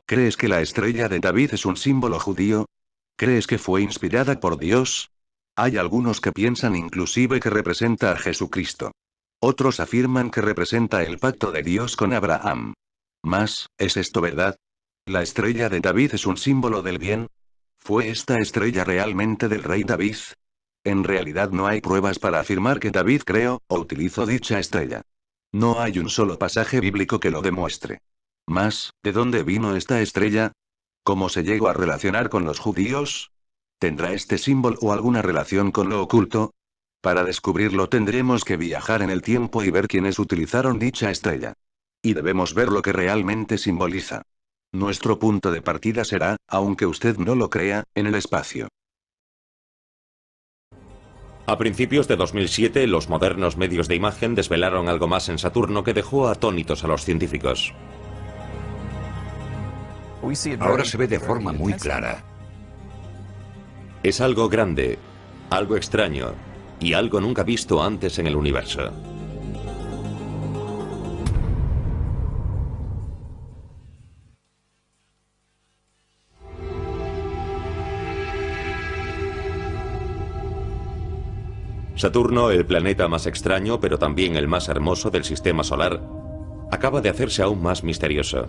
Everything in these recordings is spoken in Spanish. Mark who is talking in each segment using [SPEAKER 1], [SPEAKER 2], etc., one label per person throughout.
[SPEAKER 1] ¿Crees que la estrella de David es un símbolo judío? ¿Crees que fue inspirada por Dios? Hay algunos que piensan inclusive que representa a Jesucristo. Otros afirman que representa el pacto de Dios con Abraham. Mas, ¿es esto verdad? ¿La estrella de David es un símbolo del bien? ¿Fue esta estrella realmente del rey David? En realidad no hay pruebas para afirmar que David creó o utilizó dicha estrella. No hay un solo pasaje bíblico que lo demuestre. Mas, ¿de dónde vino esta estrella? ¿Cómo se llegó a relacionar con los judíos? ¿Tendrá este símbolo alguna relación con lo oculto? Para descubrirlo tendremos que viajar en el tiempo y ver quiénes utilizaron dicha estrella. Y debemos ver lo que realmente simboliza. Nuestro punto de partida será, aunque usted no lo crea, en el espacio.
[SPEAKER 2] A principios de 2007, los modernos medios de imagen desvelaron algo más en Saturno que dejó atónitos a los científicos.
[SPEAKER 3] Ahora se ve de forma muy clara.
[SPEAKER 2] Es algo grande, algo extraño y algo nunca visto antes en el universo. Saturno, el planeta más extraño pero también el más hermoso del sistema solar, acaba de hacerse aún más misterioso.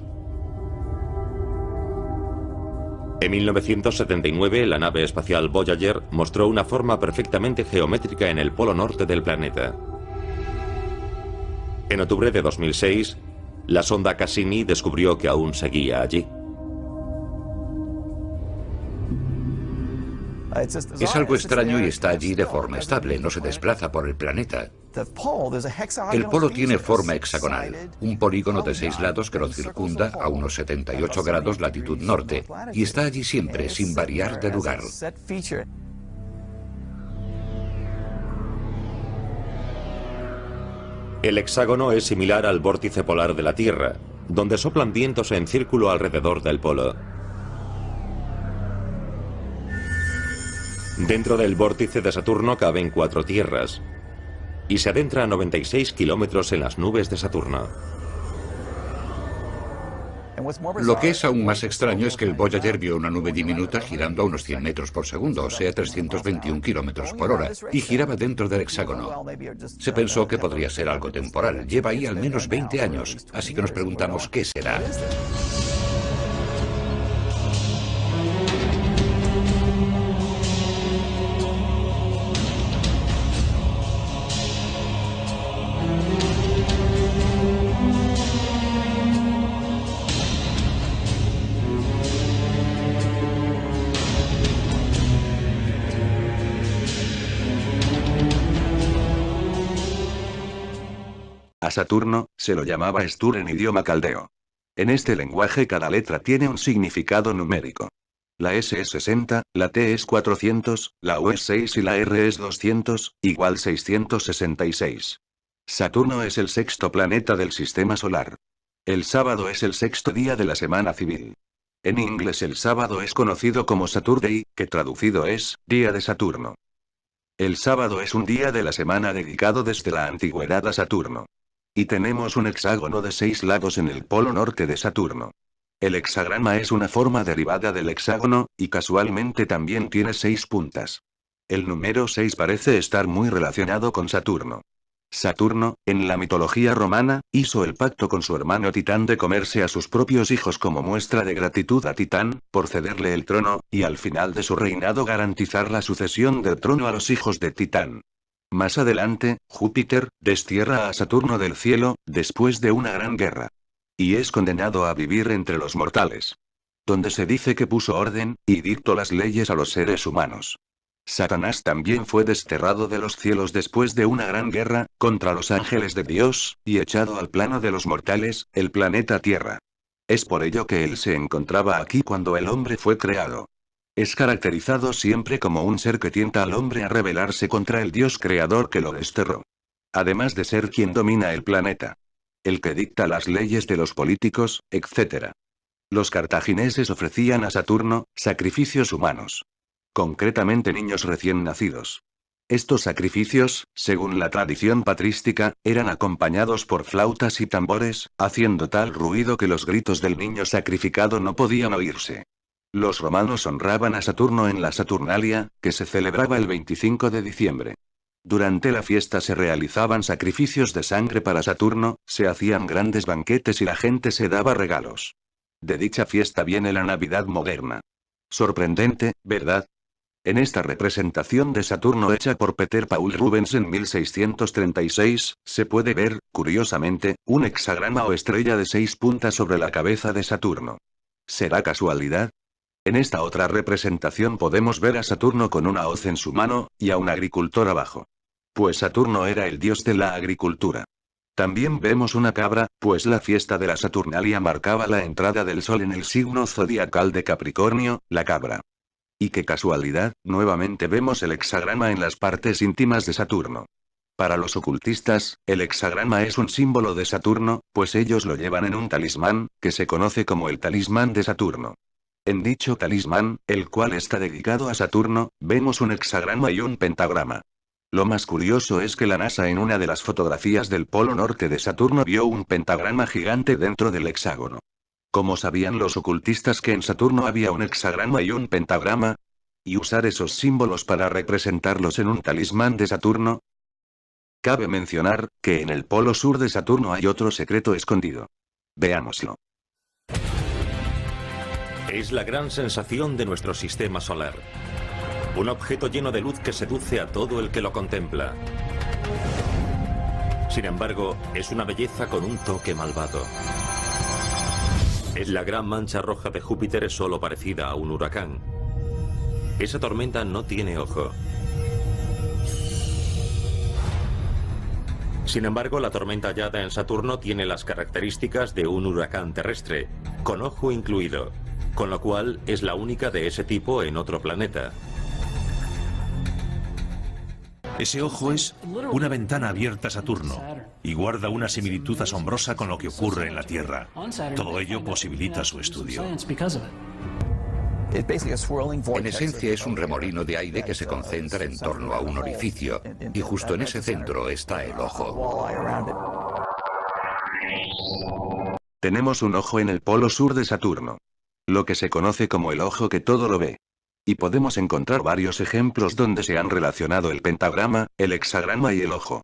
[SPEAKER 2] En 1979, la nave espacial Voyager mostró una forma perfectamente geométrica en el polo norte del planeta. En octubre de 2006, la sonda Cassini descubrió que aún seguía allí.
[SPEAKER 3] Es algo extraño y está allí de forma estable, no se desplaza por el planeta. El polo tiene forma hexagonal, un polígono de 6 lados que lo circunda a unos 78 grados latitud norte, y está allí siempre, sin variar de lugar.
[SPEAKER 2] El hexágono es similar al vórtice polar de la Tierra, donde soplan vientos en círculo alrededor del polo. Dentro del vórtice de Saturno caben 4 tierras, y se adentra a 96 kilómetros en las nubes de Saturno.
[SPEAKER 3] Lo que es aún más extraño es que el Voyager vio una nube diminuta girando a unos 100 metros por segundo, o sea 321 kilómetros por hora, y giraba dentro del hexágono. Se pensó que podría ser algo temporal, lleva ahí al menos 20 años, así que nos preguntamos qué será.
[SPEAKER 1] A Saturno, se lo llamaba Estur en idioma caldeo. En este lenguaje cada letra tiene un significado numérico. La S es 60, la T es 400, la U es 6 y la R es 200, igual 666. Saturno es el sexto planeta del sistema solar. El sábado es el sexto día de la semana civil. En inglés el sábado es conocido como Saturday, que traducido es, día de Saturno. El sábado es un día de la semana dedicado desde la antigüedad a Saturno. Y tenemos un hexágono de 6 lados en el polo norte de Saturno. El hexagrama es una forma derivada del hexágono, y casualmente también tiene 6 puntas. El número 6 parece estar muy relacionado con Saturno. Saturno, en la mitología romana, hizo el pacto con su hermano Titán de comerse a sus propios hijos como muestra de gratitud a Titán, por cederle el trono, y al final de su reinado garantizar la sucesión del trono a los hijos de Titán. Más adelante, Júpiter, destierra a Saturno del cielo, después de una gran guerra. Y es condenado a vivir entre los mortales. Donde se dice que puso orden, y dictó las leyes a los seres humanos. Satanás también fue desterrado de los cielos después de una gran guerra, contra los ángeles de Dios, y echado al plano de los mortales, el planeta Tierra. Es por ello que él se encontraba aquí cuando el hombre fue creado. Es caracterizado siempre como un ser que tienta al hombre a rebelarse contra el Dios creador que lo desterró. Además de ser quien domina el planeta. El que dicta las leyes de los políticos, etc. Los cartagineses ofrecían a Saturno, sacrificios humanos. Concretamente niños recién nacidos. Estos sacrificios, según la tradición patrística, eran acompañados por flautas y tambores, haciendo tal ruido que los gritos del niño sacrificado no podían oírse. Los romanos honraban a Saturno en la Saturnalia, que se celebraba el 25 de diciembre. Durante la fiesta se realizaban sacrificios de sangre para Saturno, se hacían grandes banquetes y la gente se daba regalos. De dicha fiesta viene la Navidad moderna. Sorprendente, ¿verdad? En esta representación de Saturno hecha por Peter Paul Rubens en 1636, se puede ver, curiosamente, un hexagrama o estrella de 6 puntas sobre la cabeza de Saturno. ¿Será casualidad? En esta otra representación podemos ver a Saturno con una hoz en su mano, y a un agricultor abajo. Pues Saturno era el dios de la agricultura. También vemos una cabra, pues la fiesta de la Saturnalia marcaba la entrada del sol en el signo zodiacal de Capricornio, la cabra. Y qué casualidad, nuevamente vemos el hexagrama en las partes íntimas de Saturno. Para los ocultistas, el hexagrama es un símbolo de Saturno, pues ellos lo llevan en un talismán, que se conoce como el talismán de Saturno. En dicho talismán, el cual está dedicado a Saturno, vemos un hexagrama y un pentagrama. Lo más curioso es que la NASA en una de las fotografías del polo norte de Saturno vio un pentagrama gigante dentro del hexágono. ¿Cómo sabían los ocultistas que en Saturno había un hexagrama y un pentagrama? ¿Y usar esos símbolos para representarlos en un talismán de Saturno? Cabe mencionar, que en el polo sur de Saturno hay otro secreto escondido. Veámoslo.
[SPEAKER 2] Es la gran sensación de nuestro sistema solar. Un objeto lleno de luz que seduce a todo el que lo contempla. Sin embargo, es una belleza con un toque malvado. La gran mancha roja de Júpiter es solo parecida a un huracán. Esa tormenta no tiene ojo. Sin embargo, la tormenta hallada en Saturno tiene las características de un huracán terrestre, con ojo incluido, con lo cual es la única de ese tipo en otro planeta.
[SPEAKER 4] Ese ojo es una ventana abierta a Saturno y guarda una similitud asombrosa con lo que ocurre en la Tierra. Todo ello posibilita su estudio.
[SPEAKER 3] En esencia es un remolino de aire que se concentra en torno a un orificio, y justo en ese centro está el ojo.
[SPEAKER 1] Tenemos un ojo en el polo sur de Saturno. Lo que se conoce como el ojo que todo lo ve. Y podemos encontrar varios ejemplos donde se han relacionado el pentagrama, el hexagrama y el ojo.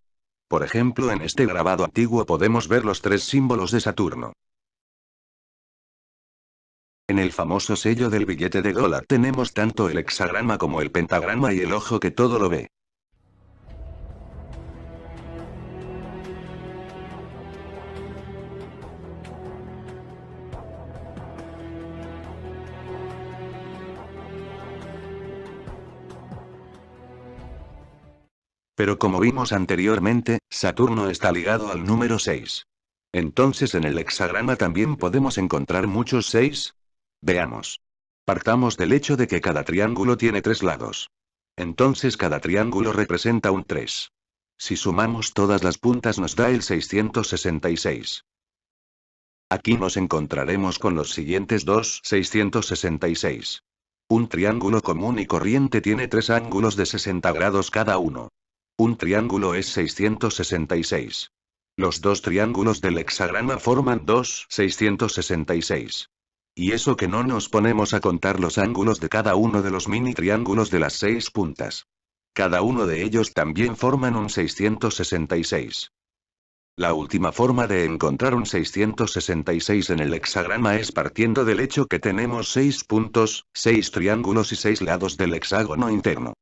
[SPEAKER 1] Por ejemplo, en este grabado antiguo podemos ver los 3 símbolos de Saturno. En el famoso sello del billete de dólar tenemos tanto el hexagrama como el pentagrama y el ojo que todo lo ve. Pero como vimos anteriormente, Saturno está ligado al número 6. Entonces en el hexagrama también podemos encontrar muchos 6. Veamos. Partamos del hecho de que cada triángulo tiene 3 lados. Entonces cada triángulo representa un 3. Si sumamos todas las puntas nos da el 666. Aquí nos encontraremos con los siguientes 2, 666. Un triángulo común y corriente tiene 3 ángulos de 60 grados cada uno. Un triángulo es 666. Los 2 triángulos del hexagrama forman 2, 666. Y eso que no nos ponemos a contar los ángulos de cada uno de los mini triángulos de las 6 puntas. Cada uno de ellos también forman un 666. La última forma de encontrar un 666 en el hexagrama es partiendo del hecho que tenemos 6 puntos, 6 triángulos y 6 lados del hexágono interno.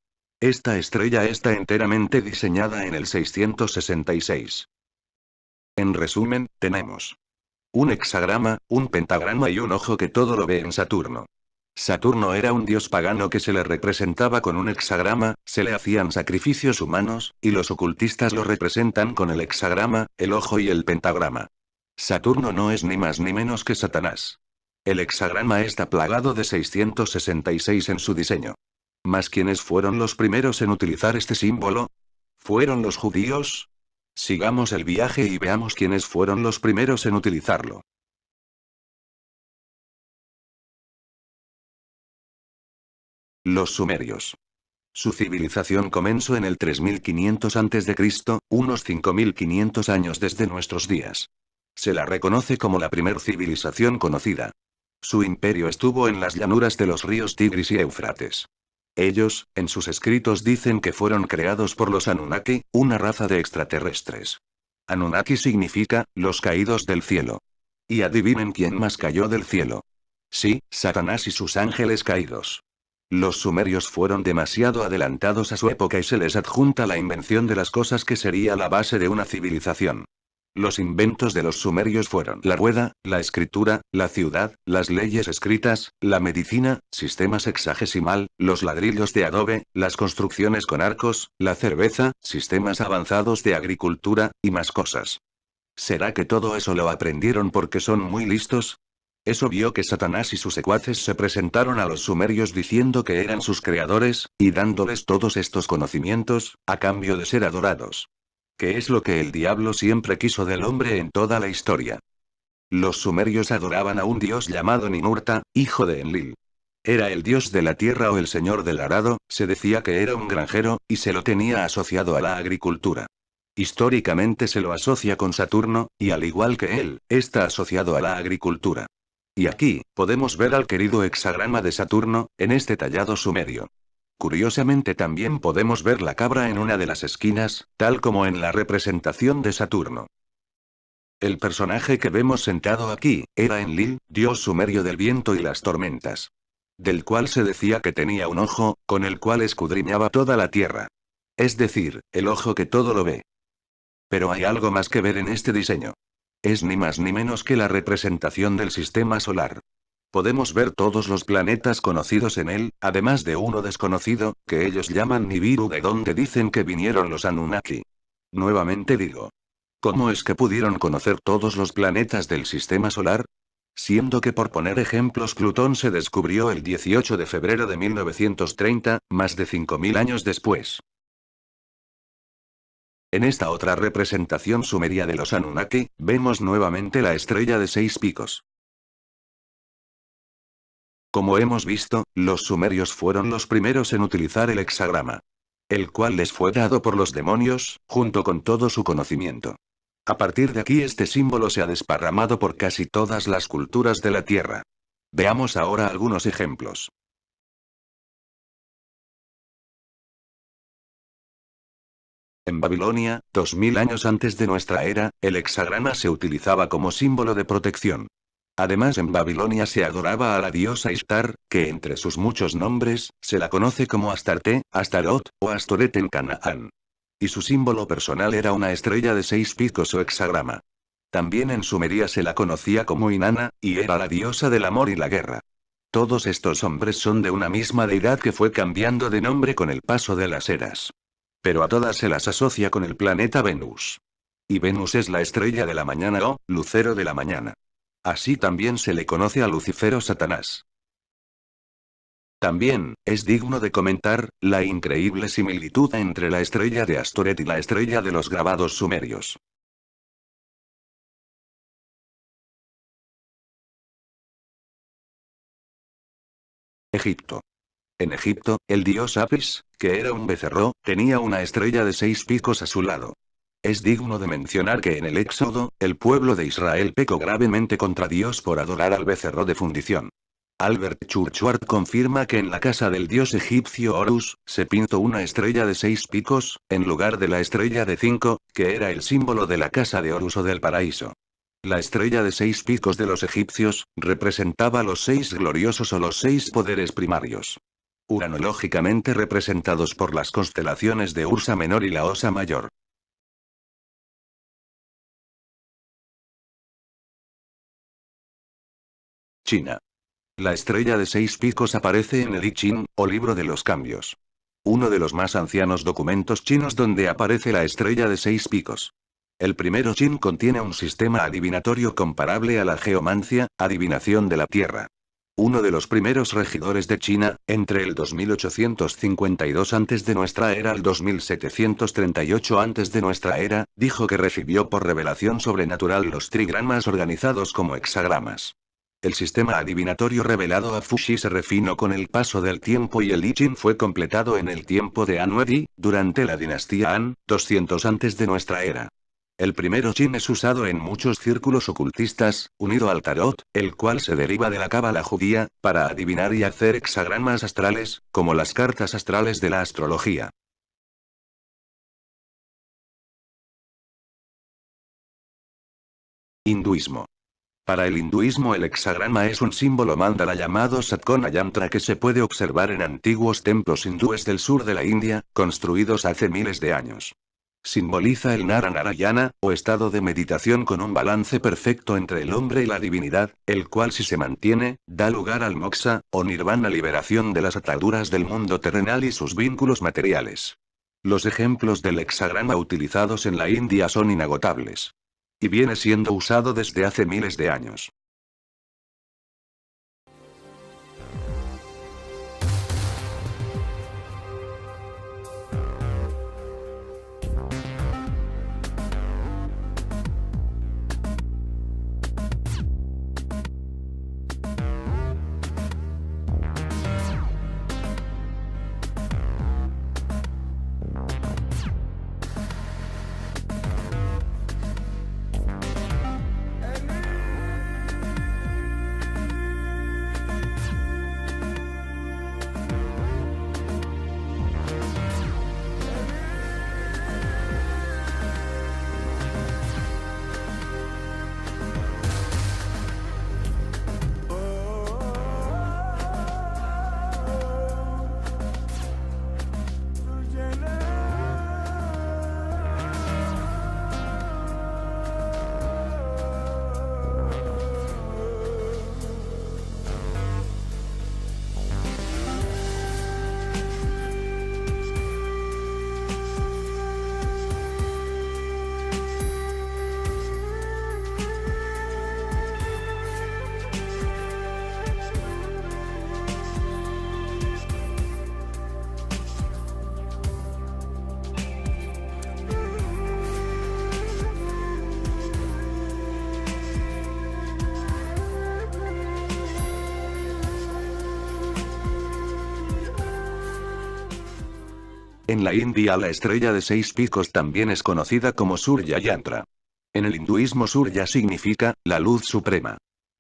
[SPEAKER 1] Esta estrella está enteramente diseñada en el 666. En resumen, tenemos un hexagrama, un pentagrama y un ojo que todo lo ve en Saturno. Saturno era un dios pagano que se le representaba con un hexagrama, se le hacían sacrificios humanos, y los ocultistas lo representan con el hexagrama, el ojo y el pentagrama. Saturno no es ni más ni menos que Satanás. El hexagrama está plagado de 666 en su diseño. ¿Mas quiénes fueron los primeros en utilizar este símbolo? ¿Fueron los judíos? Sigamos el viaje y veamos quiénes fueron los primeros en utilizarlo. Los sumerios. Su civilización comenzó en el 3500 a.C., unos 5500 años desde nuestros días. Se la reconoce como la primer civilización conocida. Su imperio estuvo en las llanuras de los ríos Tigris y Éufrates. Ellos, en sus escritos dicen que fueron creados por los Anunnaki, una raza de extraterrestres. Anunnaki significa, los caídos del cielo. Y adivinen quién más cayó del cielo. Sí, Satanás y sus ángeles caídos. Los sumerios fueron demasiado adelantados a su época y se les adjunta la invención de las cosas que sería la base de una civilización. Los inventos de los sumerios fueron la rueda, la escritura, la ciudad, las leyes escritas, la medicina, sistemas hexagesimal, los ladrillos de adobe, las construcciones con arcos, la cerveza, sistemas avanzados de agricultura, y más cosas. ¿Será que todo eso lo aprendieron porque son muy listos? Es obvio que Satanás y sus secuaces se presentaron a los sumerios diciendo que eran sus creadores, y dándoles todos estos conocimientos, a cambio de ser adorados. ¿Qué es lo que el diablo siempre quiso del hombre en toda la historia? Los sumerios adoraban a un dios llamado Ninurta, hijo de Enlil. Era el dios de la tierra o el señor del arado, se decía que era un granjero, y se lo tenía asociado a la agricultura. Históricamente se lo asocia con Saturno, y al igual que él, está asociado a la agricultura. Y aquí, podemos ver al querido hexagrama de Saturno, en este tallado sumerio. Curiosamente también podemos ver la cabra en una de las esquinas, tal como en la representación de Saturno. El personaje que vemos sentado aquí, era Enlil, dios sumerio del viento y las tormentas. Del cual se decía que tenía un ojo, con el cual escudriñaba toda la tierra. Es decir, el ojo que todo lo ve. Pero hay algo más que ver en este diseño. Es ni más ni menos que la representación del sistema solar. Podemos ver todos los planetas conocidos en él, además de uno desconocido, que ellos llaman Nibiru, de donde dicen que vinieron los Anunnaki. Nuevamente digo. ¿Cómo es que pudieron conocer todos los planetas del sistema solar? Siendo que, por poner ejemplos, Plutón se descubrió el 18 de febrero de 1930, más de 5000 años después. En esta otra representación sumeria de los Anunnaki, vemos nuevamente la estrella de 6 picos. Como hemos visto, los sumerios fueron los primeros en utilizar el hexagrama. El cual les fue dado por los demonios, junto con todo su conocimiento. A partir de aquí este símbolo se ha desparramado por casi todas las culturas de la Tierra. Veamos ahora algunos ejemplos. En Babilonia, 2000 años antes de nuestra era, el hexagrama se utilizaba como símbolo de protección. Además, en Babilonia se adoraba a la diosa Ishtar, que entre sus muchos nombres, se la conoce como Astarte, Astarot, o Astoret en Canaán. Y su símbolo personal era una estrella de 6 picos o hexagrama. También en Sumeria se la conocía como Inanna, y era la diosa del amor y la guerra. Todos estos hombres son de una misma deidad que fue cambiando de nombre con el paso de las eras. Pero a todas se las asocia con el planeta Venus. Y Venus es la estrella de la mañana o lucero de la mañana. Así también se le conoce a Lucifer o Satanás. También, es digno de comentar, la increíble similitud entre la estrella de Astoret y la estrella de los grabados sumerios. Egipto. En Egipto, el dios Apis, que era un becerro, tenía una estrella de 6 picos a su lado. Es digno de mencionar que en el Éxodo, el pueblo de Israel pecó gravemente contra Dios por adorar al becerro de fundición. Albert Churchward confirma que en la casa del dios egipcio Horus, se pintó una estrella de 6 picos, en lugar de la estrella de 5, que era el símbolo de la casa de Horus o del paraíso. La estrella de 6 picos de los egipcios, representaba los 6 gloriosos o los 6 poderes primarios. Uranológicamente representados por las constelaciones de Ursa Menor y la Osa Mayor. China. La estrella de 6 picos aparece en el I Ching, o libro de los cambios. Uno de los más ancianos documentos chinos donde aparece la estrella de 6 picos. El primero Qin contiene un sistema adivinatorio comparable a la geomancia, adivinación de la Tierra. Uno de los primeros regidores de China, entre el 2852 antes de nuestra era al 2738 antes de nuestra era, dijo que recibió por revelación sobrenatural los trigramas organizados como hexagramas. El sistema adivinatorio revelado a Fuxi se refinó con el paso del tiempo y el I Ching fue completado en el tiempo de An Wedi, durante la dinastía Han, 200 antes de nuestra era. El primero Chin es usado en muchos círculos ocultistas, unido al tarot, el cual se deriva de la cábala judía, para adivinar y hacer hexagramas astrales, como las cartas astrales de la astrología. Hinduismo. Para el hinduismo el hexagrama es un símbolo mandala llamado Satkona Yantra que se puede observar en antiguos templos hindúes del sur de la India, construidos hace miles de años. Simboliza el Naranarayana, o estado de meditación con un balance perfecto entre el hombre y la divinidad, el cual si se mantiene, da lugar al moksha, o nirvana, liberación de las ataduras del mundo terrenal y sus vínculos materiales. Los ejemplos del hexagrama utilizados en la India son inagotables. Y viene siendo usado desde hace miles de años. En la India la estrella de 6 picos también es conocida como Surya Yantra. En el hinduismo Surya significa, la luz suprema.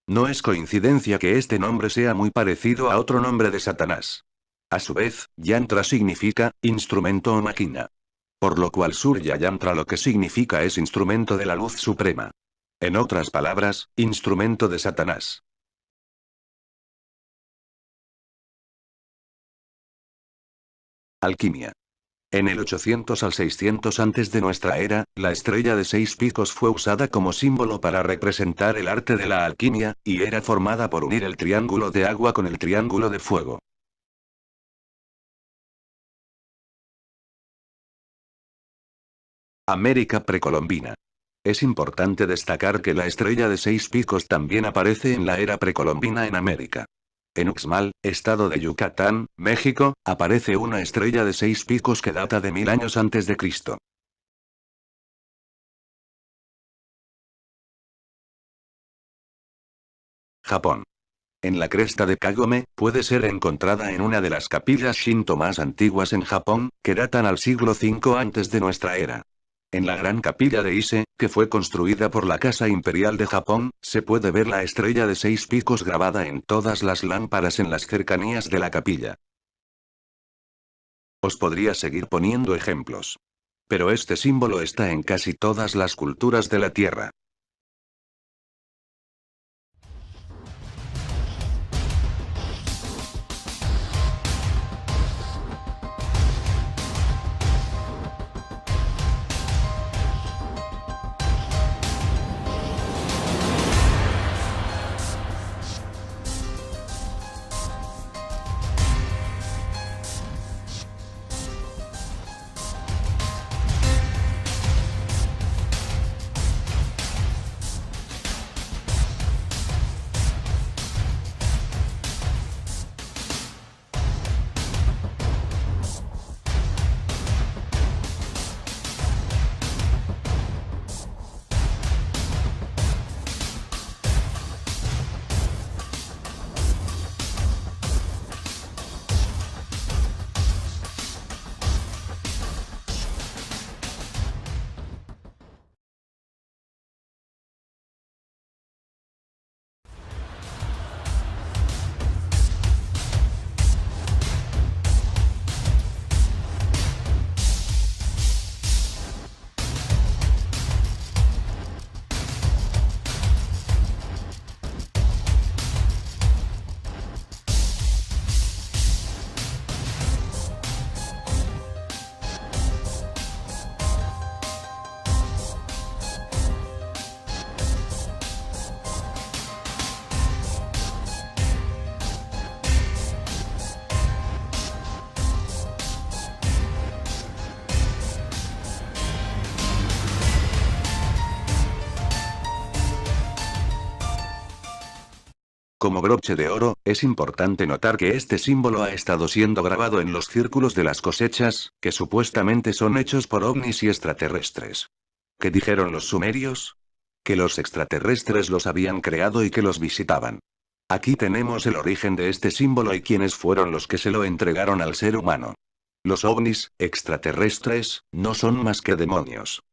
[SPEAKER 1] No es coincidencia que este nombre sea muy parecido a otro nombre de Satanás. A su vez, Yantra significa, instrumento o máquina. Por lo cual Surya Yantra lo que significa es instrumento de la luz suprema. En otras palabras, instrumento de Satanás. Alquimia. En el 800 al 600 antes de nuestra era, la estrella de 6 picos fue usada como símbolo para representar el arte de la alquimia, y era formada por unir el triángulo de agua con el triángulo de fuego. América precolombina. Es importante destacar que la estrella de 6 picos también aparece en la era precolombina en América. En Uxmal, estado de Yucatán, México, aparece una estrella de 6 picos que data de 1000 años antes de Cristo. Japón. En la cresta de Kagome, puede ser encontrada en una de las capillas Shinto más antiguas en Japón, que datan al siglo V antes de nuestra era. En la gran capilla de Ise, que fue construida por la Casa Imperial de Japón, se puede ver la estrella de 6 picos grabada en todas las lámparas en las cercanías de la capilla. Os podría seguir poniendo ejemplos. Pero este símbolo está en casi todas las culturas de la Tierra. Como broche de oro, es importante notar que este símbolo ha estado siendo grabado en los círculos de las cosechas, que supuestamente son hechos por ovnis y extraterrestres. ¿Qué dijeron los sumerios? Que los extraterrestres los habían creado y que los visitaban. Aquí tenemos el origen de este símbolo y quiénes fueron los que se lo entregaron al ser humano. Los ovnis, extraterrestres, no son más que demonios.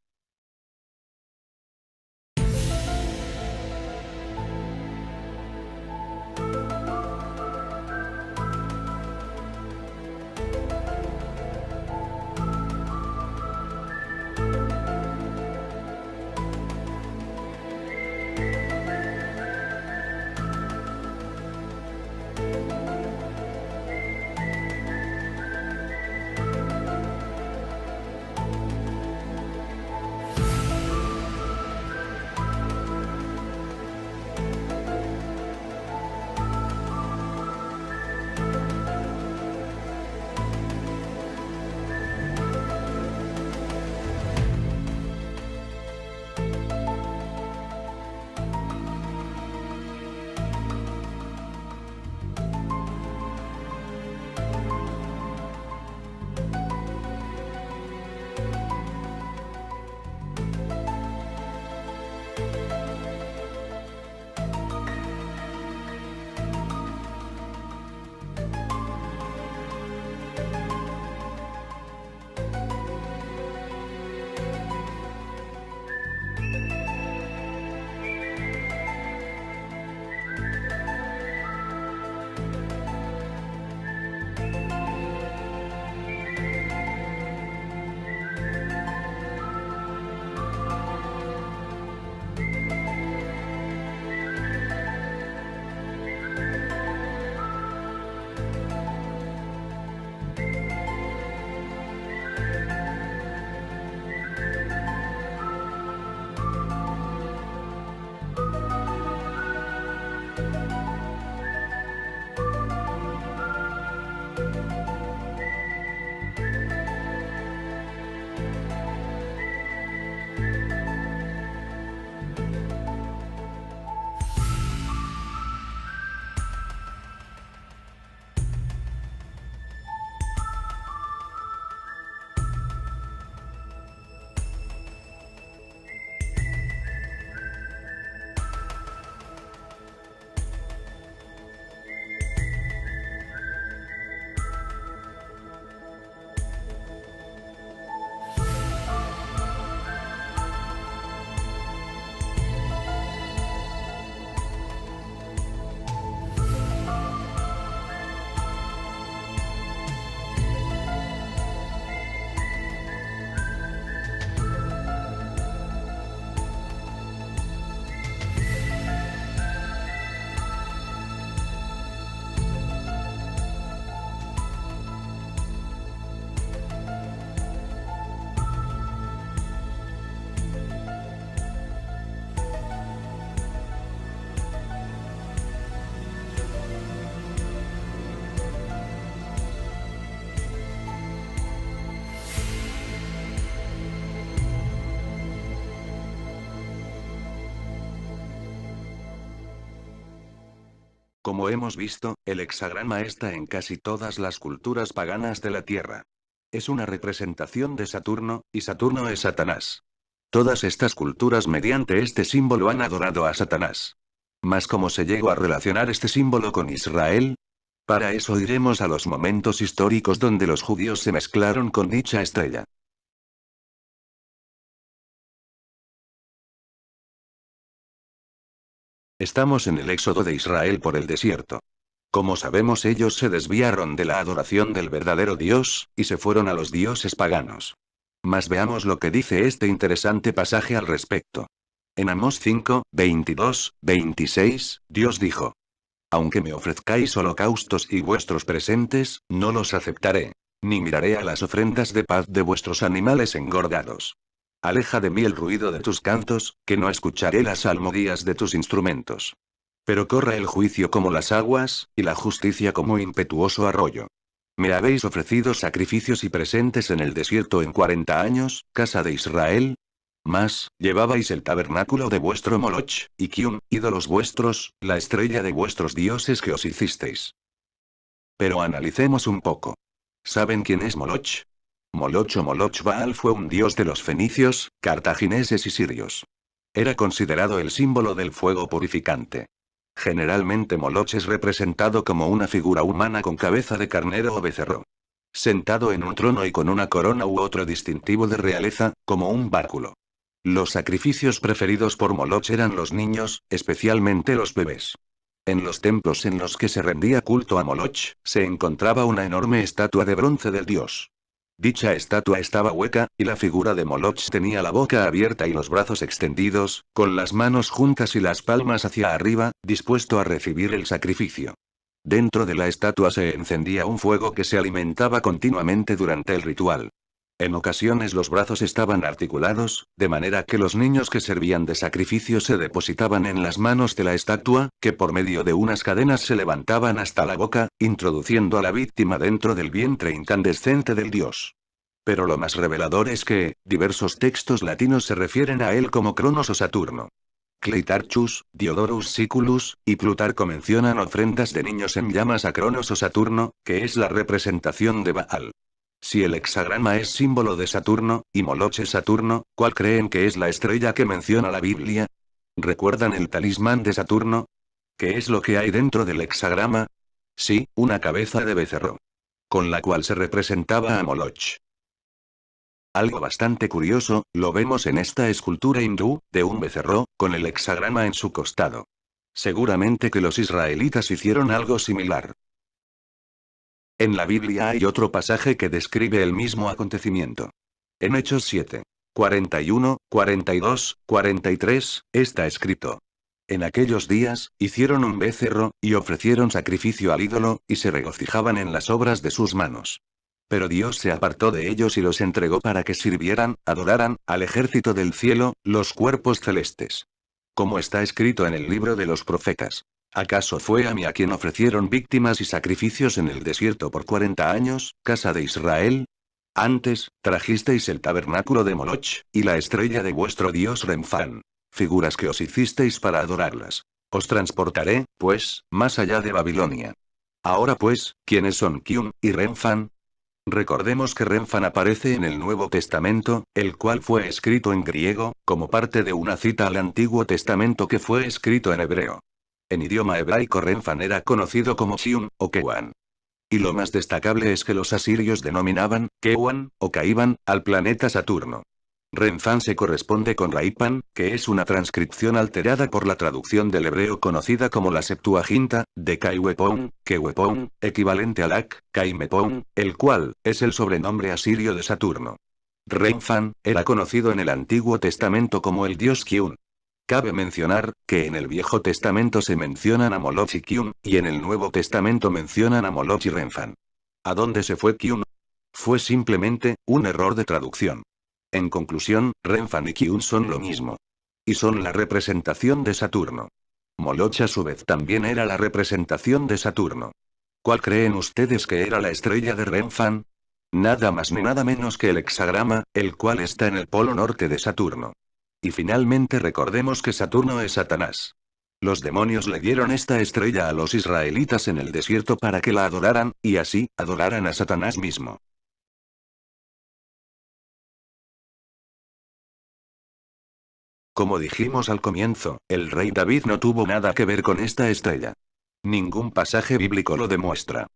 [SPEAKER 1] Como hemos visto, el hexagrama está en casi todas las culturas paganas de la Tierra. Es una representación de Saturno, y Saturno es Satanás. Todas estas culturas mediante este símbolo han adorado a Satanás. Mas ¿cómo se llegó a relacionar este símbolo con Israel? Para eso iremos a los momentos históricos donde los judíos se mezclaron con dicha estrella. Estamos en el éxodo de Israel por el desierto. Como sabemos, ellos se desviaron de la adoración del verdadero Dios, y se fueron a los dioses paganos. Mas veamos lo que dice este interesante pasaje al respecto. En Amós 5, 22, 26, Dios dijo: Aunque me ofrezcáis holocaustos y vuestros presentes, no los aceptaré, ni miraré a las ofrendas de paz de vuestros animales engordados. Aleja de mí el ruido de tus cantos, que no escucharé las salmodias de tus instrumentos. Pero corra el juicio como las aguas, y la justicia como impetuoso arroyo. Me habéis ofrecido sacrificios y presentes en el desierto en 40 años, casa de Israel. Mas, llevabais el tabernáculo de vuestro Moloch, y Kiun, ídolos vuestros, la estrella de vuestros dioses que os hicisteis. Pero analicemos un poco. ¿Saben quién es Moloch? Moloch o Moloch Baal fue un dios de los fenicios, cartagineses y sirios. Era considerado el símbolo del fuego purificante. Generalmente Moloch es representado como una figura humana con cabeza de carnero o becerro. Sentado en un trono y con una corona u otro distintivo de realeza, como un báculo. Los sacrificios preferidos por Moloch eran los niños, especialmente los bebés. En los templos en los que se rendía culto a Moloch, se encontraba una enorme estatua de bronce del dios. Dicha estatua estaba hueca, y la figura de Moloch tenía la boca abierta y los brazos extendidos, con las manos juntas y las palmas hacia arriba, dispuesto a recibir el sacrificio. Dentro de la estatua se encendía un fuego que se alimentaba continuamente durante el ritual. En ocasiones los brazos estaban articulados, de manera que los niños que servían de sacrificio se depositaban en las manos de la estatua, que por medio de unas cadenas se levantaban hasta la boca, introduciendo a la víctima dentro del vientre incandescente del dios. Pero lo más revelador es que, diversos textos latinos se refieren a él como Cronos o Saturno. Cleitarchus, Diodorus Siculus, y Plutarco mencionan ofrendas de niños en llamas a Cronos o Saturno, que es la representación de Baal. Si el hexagrama es símbolo de Saturno, y Moloch es Saturno, ¿cuál creen que es la estrella que menciona la Biblia? ¿Recuerdan el talismán de Saturno? ¿Qué es lo que hay dentro del hexagrama? Sí, una cabeza de becerro. Con la cual se representaba a Moloch. Algo bastante curioso, lo vemos en esta escultura hindú, de un becerro, con el hexagrama en su costado. Seguramente que los israelitas hicieron algo similar. En la Biblia hay otro pasaje que describe el mismo acontecimiento. En Hechos 7, 41, 42, 43, está escrito. En aquellos días, hicieron un becerro, y ofrecieron sacrificio al ídolo, y se regocijaban en las obras de sus manos. Pero Dios se apartó de ellos y los entregó para que sirvieran, adoraran, al ejército del cielo, los cuerpos celestes. Como está escrito en el libro de los profetas. ¿Acaso fue a mí a quien ofrecieron víctimas y sacrificios en el desierto por 40 años, casa de Israel? Antes, trajisteis el tabernáculo de Moloch, y la estrella de vuestro dios Renfán. Figuras que os hicisteis para adorarlas. Os transportaré, pues, más allá de Babilonia. Ahora pues, ¿quiénes son Kiun y Renfán? Recordemos que Renfán aparece en el Nuevo Testamento, el cual fue escrito en griego, como parte de una cita al Antiguo Testamento que fue escrito en hebreo. En idioma hebraico Renfán era conocido como Kiun, o Kewan. Y lo más destacable es que los asirios denominaban, Kewan, o Caiban, al planeta Saturno. Renfán se corresponde con Raipan, que es una transcripción alterada por la traducción del hebreo conocida como la Septuaginta, de Kaiwepon, Kewepon, equivalente al Ak, Kaimepon, el cual, es el sobrenombre asirio de Saturno. Renfán, era conocido en el Antiguo Testamento como el dios Kiun. Cabe mencionar, que en el Viejo Testamento se mencionan a Moloch y Kiun, y en el Nuevo Testamento mencionan a Moloch y Renfán. ¿A dónde se fue Kiun? Fue simplemente, un error de traducción. En conclusión, Renfán y Kiun son lo mismo. Y son la representación de Saturno. Moloch a su vez también era la representación de Saturno. ¿Cuál creen ustedes que era la estrella de Renfán? Nada más ni nada menos que el hexagrama, el cual está en el polo norte de Saturno. Y finalmente recordemos que Saturno es Satanás. Los demonios le dieron esta estrella a los israelitas en el desierto para que la adoraran, y así, adoraran a Satanás mismo. Como dijimos al comienzo, el rey David no tuvo nada que ver con esta estrella. Ningún pasaje bíblico lo demuestra.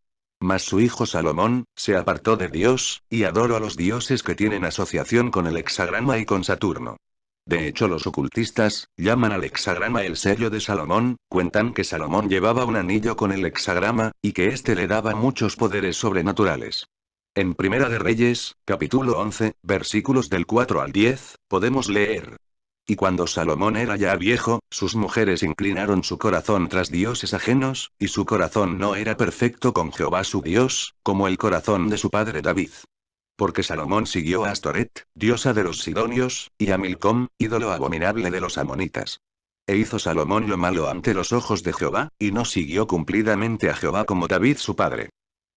[SPEAKER 1] Mas su hijo Salomón, se apartó de Dios, y adoró a los dioses que tienen asociación con el hexagrama y con Saturno. De hecho, los ocultistas llaman al hexagrama el sello de Salomón, cuentan que Salomón llevaba un anillo con el hexagrama, y que éste le daba muchos poderes sobrenaturales. En Primera de Reyes, capítulo 11, versículos del 4 al 10, podemos leer. Y cuando Salomón era ya viejo, sus mujeres inclinaron su corazón tras dioses ajenos, y su corazón no era perfecto con Jehová su Dios, como el corazón de su padre David. Porque Salomón siguió a Astoret, diosa de los sidonios, y a Milcom, ídolo abominable de los amonitas. E hizo Salomón lo malo ante los ojos de Jehová, y no siguió cumplidamente a Jehová como David su padre.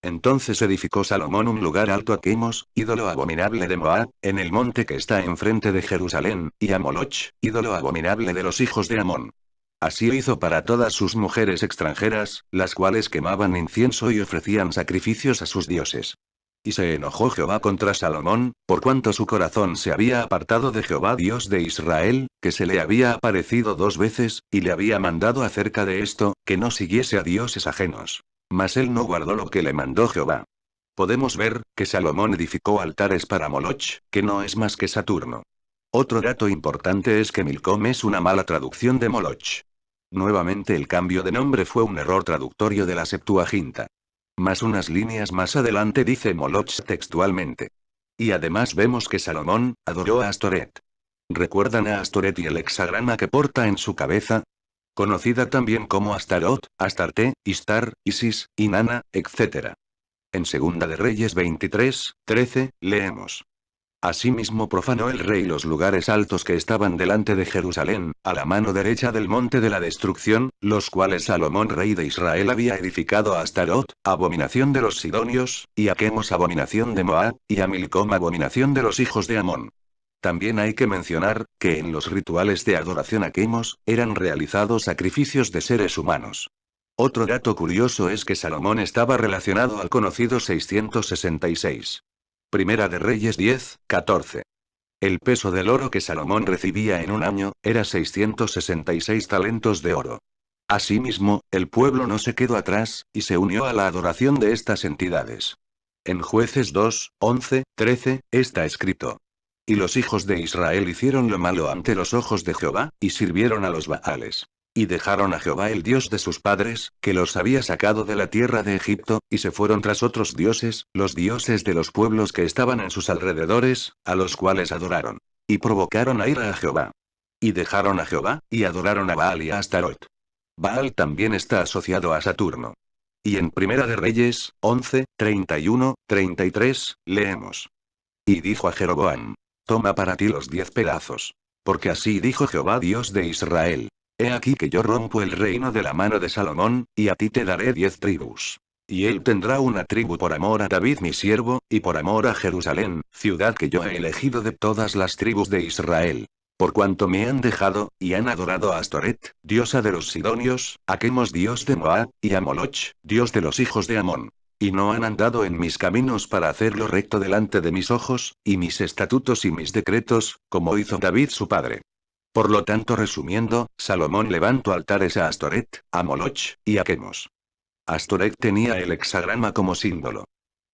[SPEAKER 1] Entonces edificó Salomón un lugar alto a Quemos, ídolo abominable de Moab, en el monte que está enfrente de Jerusalén, y a Moloch, ídolo abominable de los hijos de Amón. Así hizo para todas sus mujeres extranjeras, las cuales quemaban incienso y ofrecían sacrificios a sus dioses. Y se enojó Jehová contra Salomón, por cuanto su corazón se había apartado de Jehová Dios de Israel, que se le había aparecido 2 veces, y le había mandado acerca de esto, que no siguiese a dioses ajenos. Mas él no guardó lo que le mandó Jehová. Podemos ver, que Salomón edificó altares para Moloch, que no es más que Saturno. Otro dato importante es que Milcom es una mala traducción de Moloch. Nuevamente el cambio de nombre fue un error traductorio de la Septuaginta. Más unas líneas más adelante dice Moloch textualmente. Y además vemos que Salomón adoró a Astoret. ¿Recuerdan a Astoret y el hexagrama que porta en su cabeza? Conocida también como Astarot, Astarte, Istar, Isis, Inanna, etc. En 2 de Reyes 23:13, leemos. Asimismo profanó el rey los lugares altos que estaban delante de Jerusalén, a la mano derecha del monte de la destrucción, los cuales Salomón rey de Israel había edificado a Astarot, abominación de los sidonios, y a Quemos abominación de Moab, y a Milcom abominación de los hijos de Amón. También hay que mencionar, que en los rituales de adoración a Quemos, eran realizados sacrificios de seres humanos. Otro dato curioso es que Salomón estaba relacionado al conocido 666. Primera de Reyes 10:14. El peso del oro que Salomón recibía en un año, era 666 talentos de oro. Asimismo, el pueblo no se quedó atrás, y se unió a la adoración de estas entidades. En Jueces 2:11-13, está escrito. Y los hijos de Israel hicieron lo malo ante los ojos de Jehová, y sirvieron a los Baales. Y dejaron a Jehová el Dios de sus padres, que los había sacado de la tierra de Egipto, y se fueron tras otros dioses, los dioses de los pueblos que estaban en sus alrededores, a los cuales adoraron. Y provocaron a ira a Jehová. Y dejaron a Jehová, y adoraron a Baal y a Astarot. Baal también está asociado a Saturno. Y en Primera de Reyes 11:31-33, leemos. Y dijo a Jeroboam. Toma para ti los 10 pedazos. Porque así dijo Jehová Dios de Israel. He aquí que yo rompo el reino de la mano de Salomón, y a ti te daré 10 tribus. Y él tendrá una tribu por amor a David mi siervo, y por amor a Jerusalén, ciudad que yo he elegido de todas las tribus de Israel. Por cuanto me han dejado, y han adorado a Astoret, diosa de los sidonios, a Quemos dios de Moab, y a Moloch, dios de los hijos de Amón. Y no han andado en mis caminos para hacerlo recto delante de mis ojos, y mis estatutos y mis decretos, como hizo David su padre. Por lo tanto, resumiendo, Salomón levantó altares a Astoret, a Moloch, y a Quemos. Astoret tenía el hexagrama como símbolo.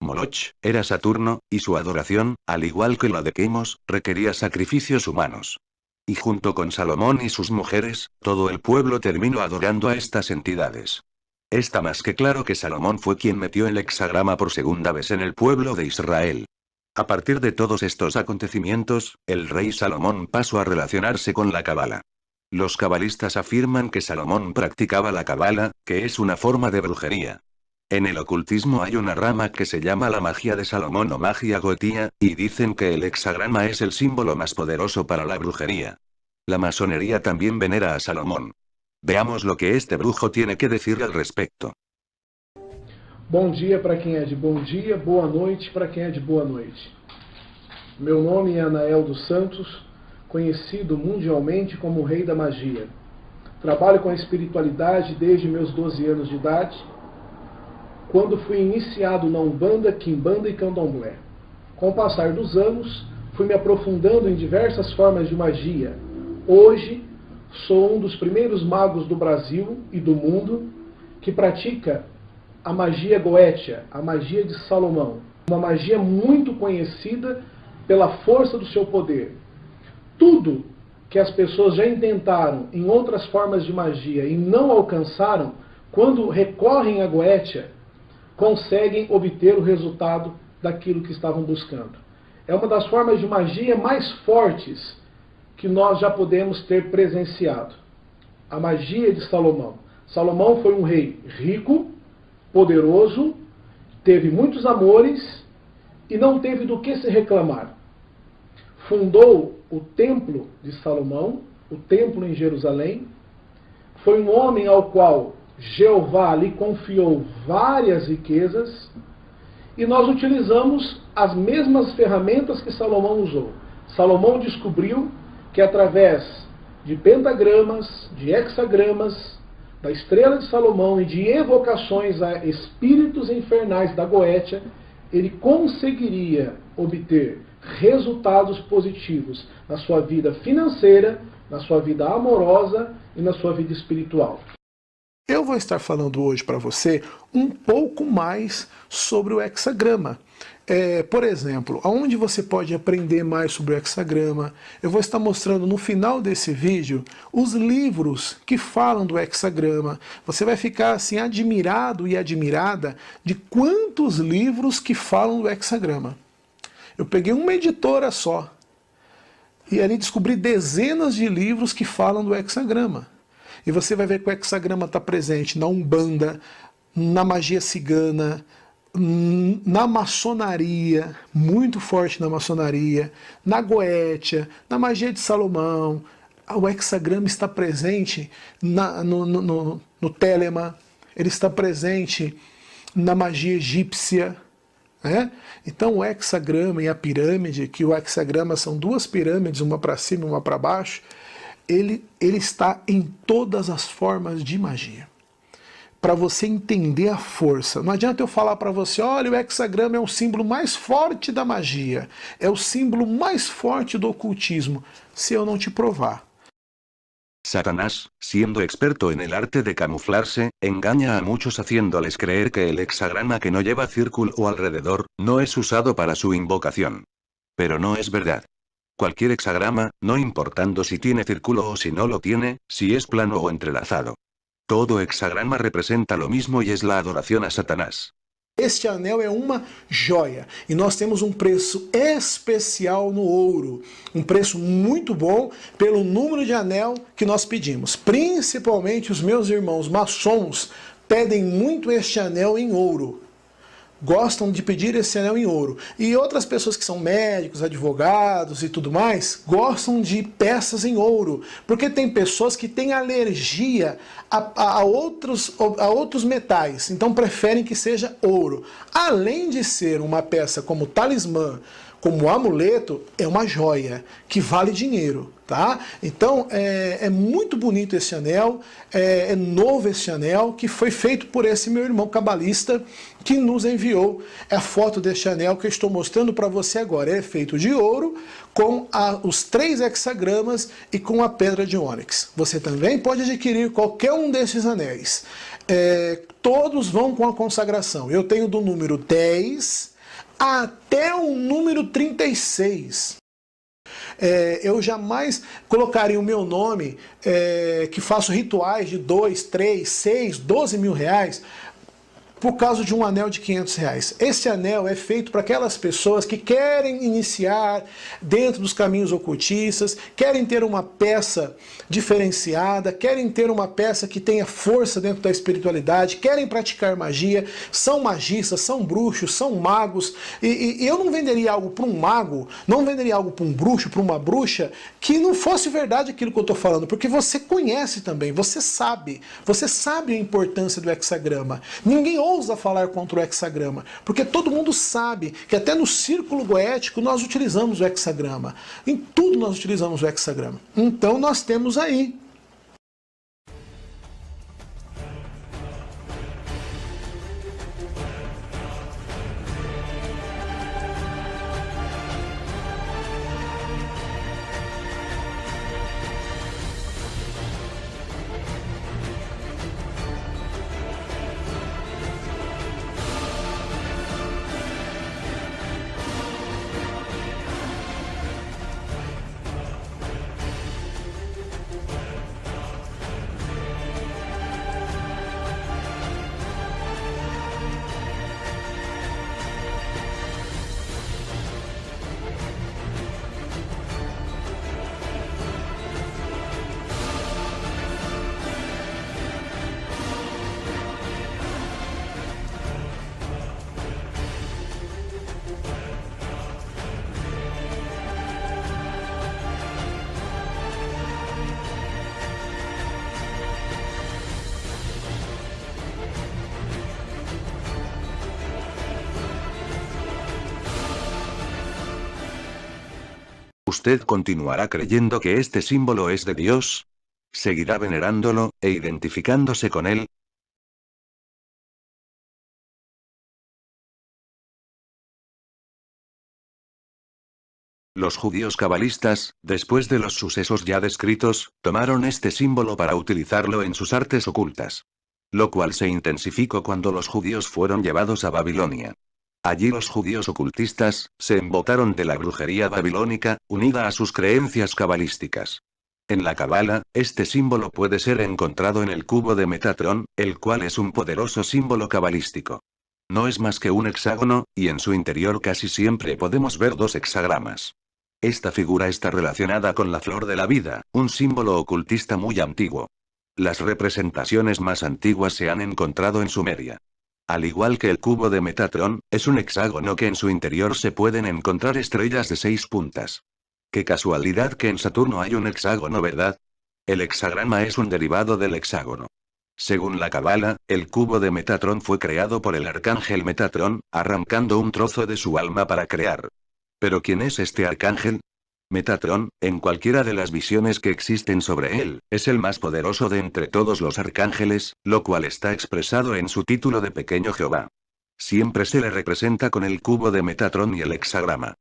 [SPEAKER 1] Moloch era Saturno, y su adoración, al igual que la de Quemos, requería sacrificios humanos. Y junto con Salomón y sus mujeres, todo el pueblo terminó adorando a estas entidades. Está más que claro que Salomón fue quien metió el hexagrama por segunda vez en el pueblo de Israel. A partir de todos estos acontecimientos, el rey Salomón pasó a relacionarse con la Cábala. Los cabalistas afirman que Salomón practicaba la Cábala, que es una forma de brujería. En el ocultismo hay una rama que se llama la magia de Salomón o magia gotía, y dicen que el hexagrama es el símbolo más poderoso para la brujería. La masonería también venera a Salomón. Veamos lo que este brujo tiene que decir al respecto.
[SPEAKER 5] Bom dia para quem é de bom dia, boa noite para quem é de boa noite. Meu nome é Anael dos Santos, conhecido mundialmente como o Rei da Magia. Trabalho com a espiritualidade desde meus 12 anos de idade, quando fui iniciado na Umbanda, Quimbanda e Candomblé. Com o passar dos anos, fui me aprofundando em diversas formas de magia. Hoje, sou um dos primeiros magos do Brasil e do mundo que pratica a magia goétia, a magia de Salomão. Uma magia muito conhecida pela força do seu poder. Tudo que as pessoas já intentaram em outras formas de magia e não alcançaram, quando recorrem à goétia, conseguem obter o resultado daquilo que estavam buscando. É uma das formas de magia mais fortes que nós já podemos ter presenciado. A magia de Salomão. Salomão foi um rei rico, poderoso, teve muitos amores e não teve do que se reclamar. Fundou o templo de Salomão, o templo em Jerusalém. Foi um homem ao qual Jeová lhe confiou várias riquezas, e nós utilizamos as mesmas ferramentas que Salomão usou. Salomão descobriu que através de pentagramas, de hexagramas, da estrela de Salomão e de evocações a espíritos infernais da Goétia, ele conseguiria obter resultados positivos na sua vida financeira, na sua vida amorosa e na sua vida espiritual. Eu vou estar falando hoje para você um pouco mais sobre o hexagrama. Por exemplo, aonde você pode aprender mais sobre o hexagrama, eu vou estar mostrando no final desse vídeo os livros que falam do hexagrama. Você vai ficar assim admirado e admirada de quantos livros que falam do hexagrama. Eu peguei uma editora só e ali descobri dezenas de livros que falam do hexagrama. E você vai ver que o hexagrama está presente na Umbanda, na magia cigana, na maçonaria, muito forte na maçonaria, na Goétia, na magia de Salomão. O hexagrama está presente no Telema, ele está presente na magia egípcia. Então o hexagrama e a pirâmide, que o hexagrama são duas pirâmides, uma para cima e uma para baixo, ele está em todas as formas de magia. Para você entender a força. Não adianta eu falar para você, olha, o hexagrama é o símbolo mais forte da magia, é o símbolo mais forte do ocultismo, se eu não te provar.
[SPEAKER 1] Satanás, siendo experto en el arte de camuflarse, engaña a muchos haciéndoles creer que el hexagrama que no lleva círculo alrededor, no es usado para su invocación. Pero no es verdad. Cualquier hexagrama, no importando si tiene círculo o si no lo tiene, si es plano o entrelazado. Todo hexagrama representa lo mismo y es la adoración a Satanás.
[SPEAKER 5] Este anel é uma joia e nós temos um preço especial no ouro, um preço muito bom pelo número de anel que nós pedimos. Principalmente os meus irmãos maçons pedem muito este anel em ouro. Gostam de pedir esse anel em ouro. E outras pessoas que são médicos, advogados e tudo mais, gostam de peças em ouro. Porque tem pessoas que têm alergia a outros metais, então preferem que seja ouro. Além de ser uma peça como talismã, como amuleto, é uma joia que vale dinheiro, tá? Então é muito bonito esse anel, é novo esse anel, que foi feito por esse meu irmão cabalista que nos enviou a foto deste anel que eu estou mostrando para você agora. Ele é feito de ouro, com os 3 hexagramas e com a pedra de ônix. Você também pode adquirir qualquer um desses anéis. Todos vão com a consagração. Eu tenho do número 10 até o número 36. Eu jamais colocaria o meu nome, que faço rituais de 2, 3, 6, 12 mil reais, por causa de um anel de 500 reais. Esse anel é feito para aquelas pessoas que querem iniciar dentro dos caminhos ocultistas, querem ter uma peça diferenciada, querem ter uma peça que tenha força dentro da espiritualidade, querem praticar magia, são magistas, são bruxos, são magos, e eu não venderia algo para um mago, não venderia algo para um bruxo, para uma bruxa, que não fosse verdade aquilo que eu estou falando, porque você conhece também, você sabe a importância do hexagrama. Ninguém ousa falar contra o hexagrama, porque todo mundo sabe que até no círculo goético nós utilizamos o hexagrama. Em tudo nós utilizamos o hexagrama. Então nós temos aí
[SPEAKER 1] ¿Usted continuará creyendo que este símbolo es de Dios? ¿Seguirá venerándolo, e identificándose con él? Los judíos cabalistas, después de los sucesos ya descritos, tomaron este símbolo para utilizarlo en sus artes ocultas. Lo cual se intensificó cuando los judíos fueron llevados a Babilonia. Allí los judíos ocultistas, se embotaron de la brujería babilónica, unida a sus creencias cabalísticas. En la Cabala, este símbolo puede ser encontrado en el cubo de Metatrón, el cual es un poderoso símbolo cabalístico. No es más que un hexágono, y en su interior casi siempre podemos ver dos hexagramas. Esta figura está relacionada con la flor de la vida, un símbolo ocultista muy antiguo. Las representaciones más antiguas se han encontrado en Sumeria. Al igual que el cubo de Metatrón, es un hexágono que en su interior se pueden encontrar estrellas de 6 puntas. Qué casualidad que en Saturno hay un hexágono, ¿verdad? El hexagrama es un derivado del hexágono. Según la Cabala, el cubo de Metatrón fue creado por el arcángel Metatrón, arrancando un trozo de su alma para crear. ¿Pero quién es este arcángel? Metatrón, en cualquiera de las visiones que existen sobre él, es el más poderoso de entre todos los arcángeles, lo cual está expresado en su título de Pequeño Jehová. Siempre se le representa con el cubo de Metatrón y el hexagrama.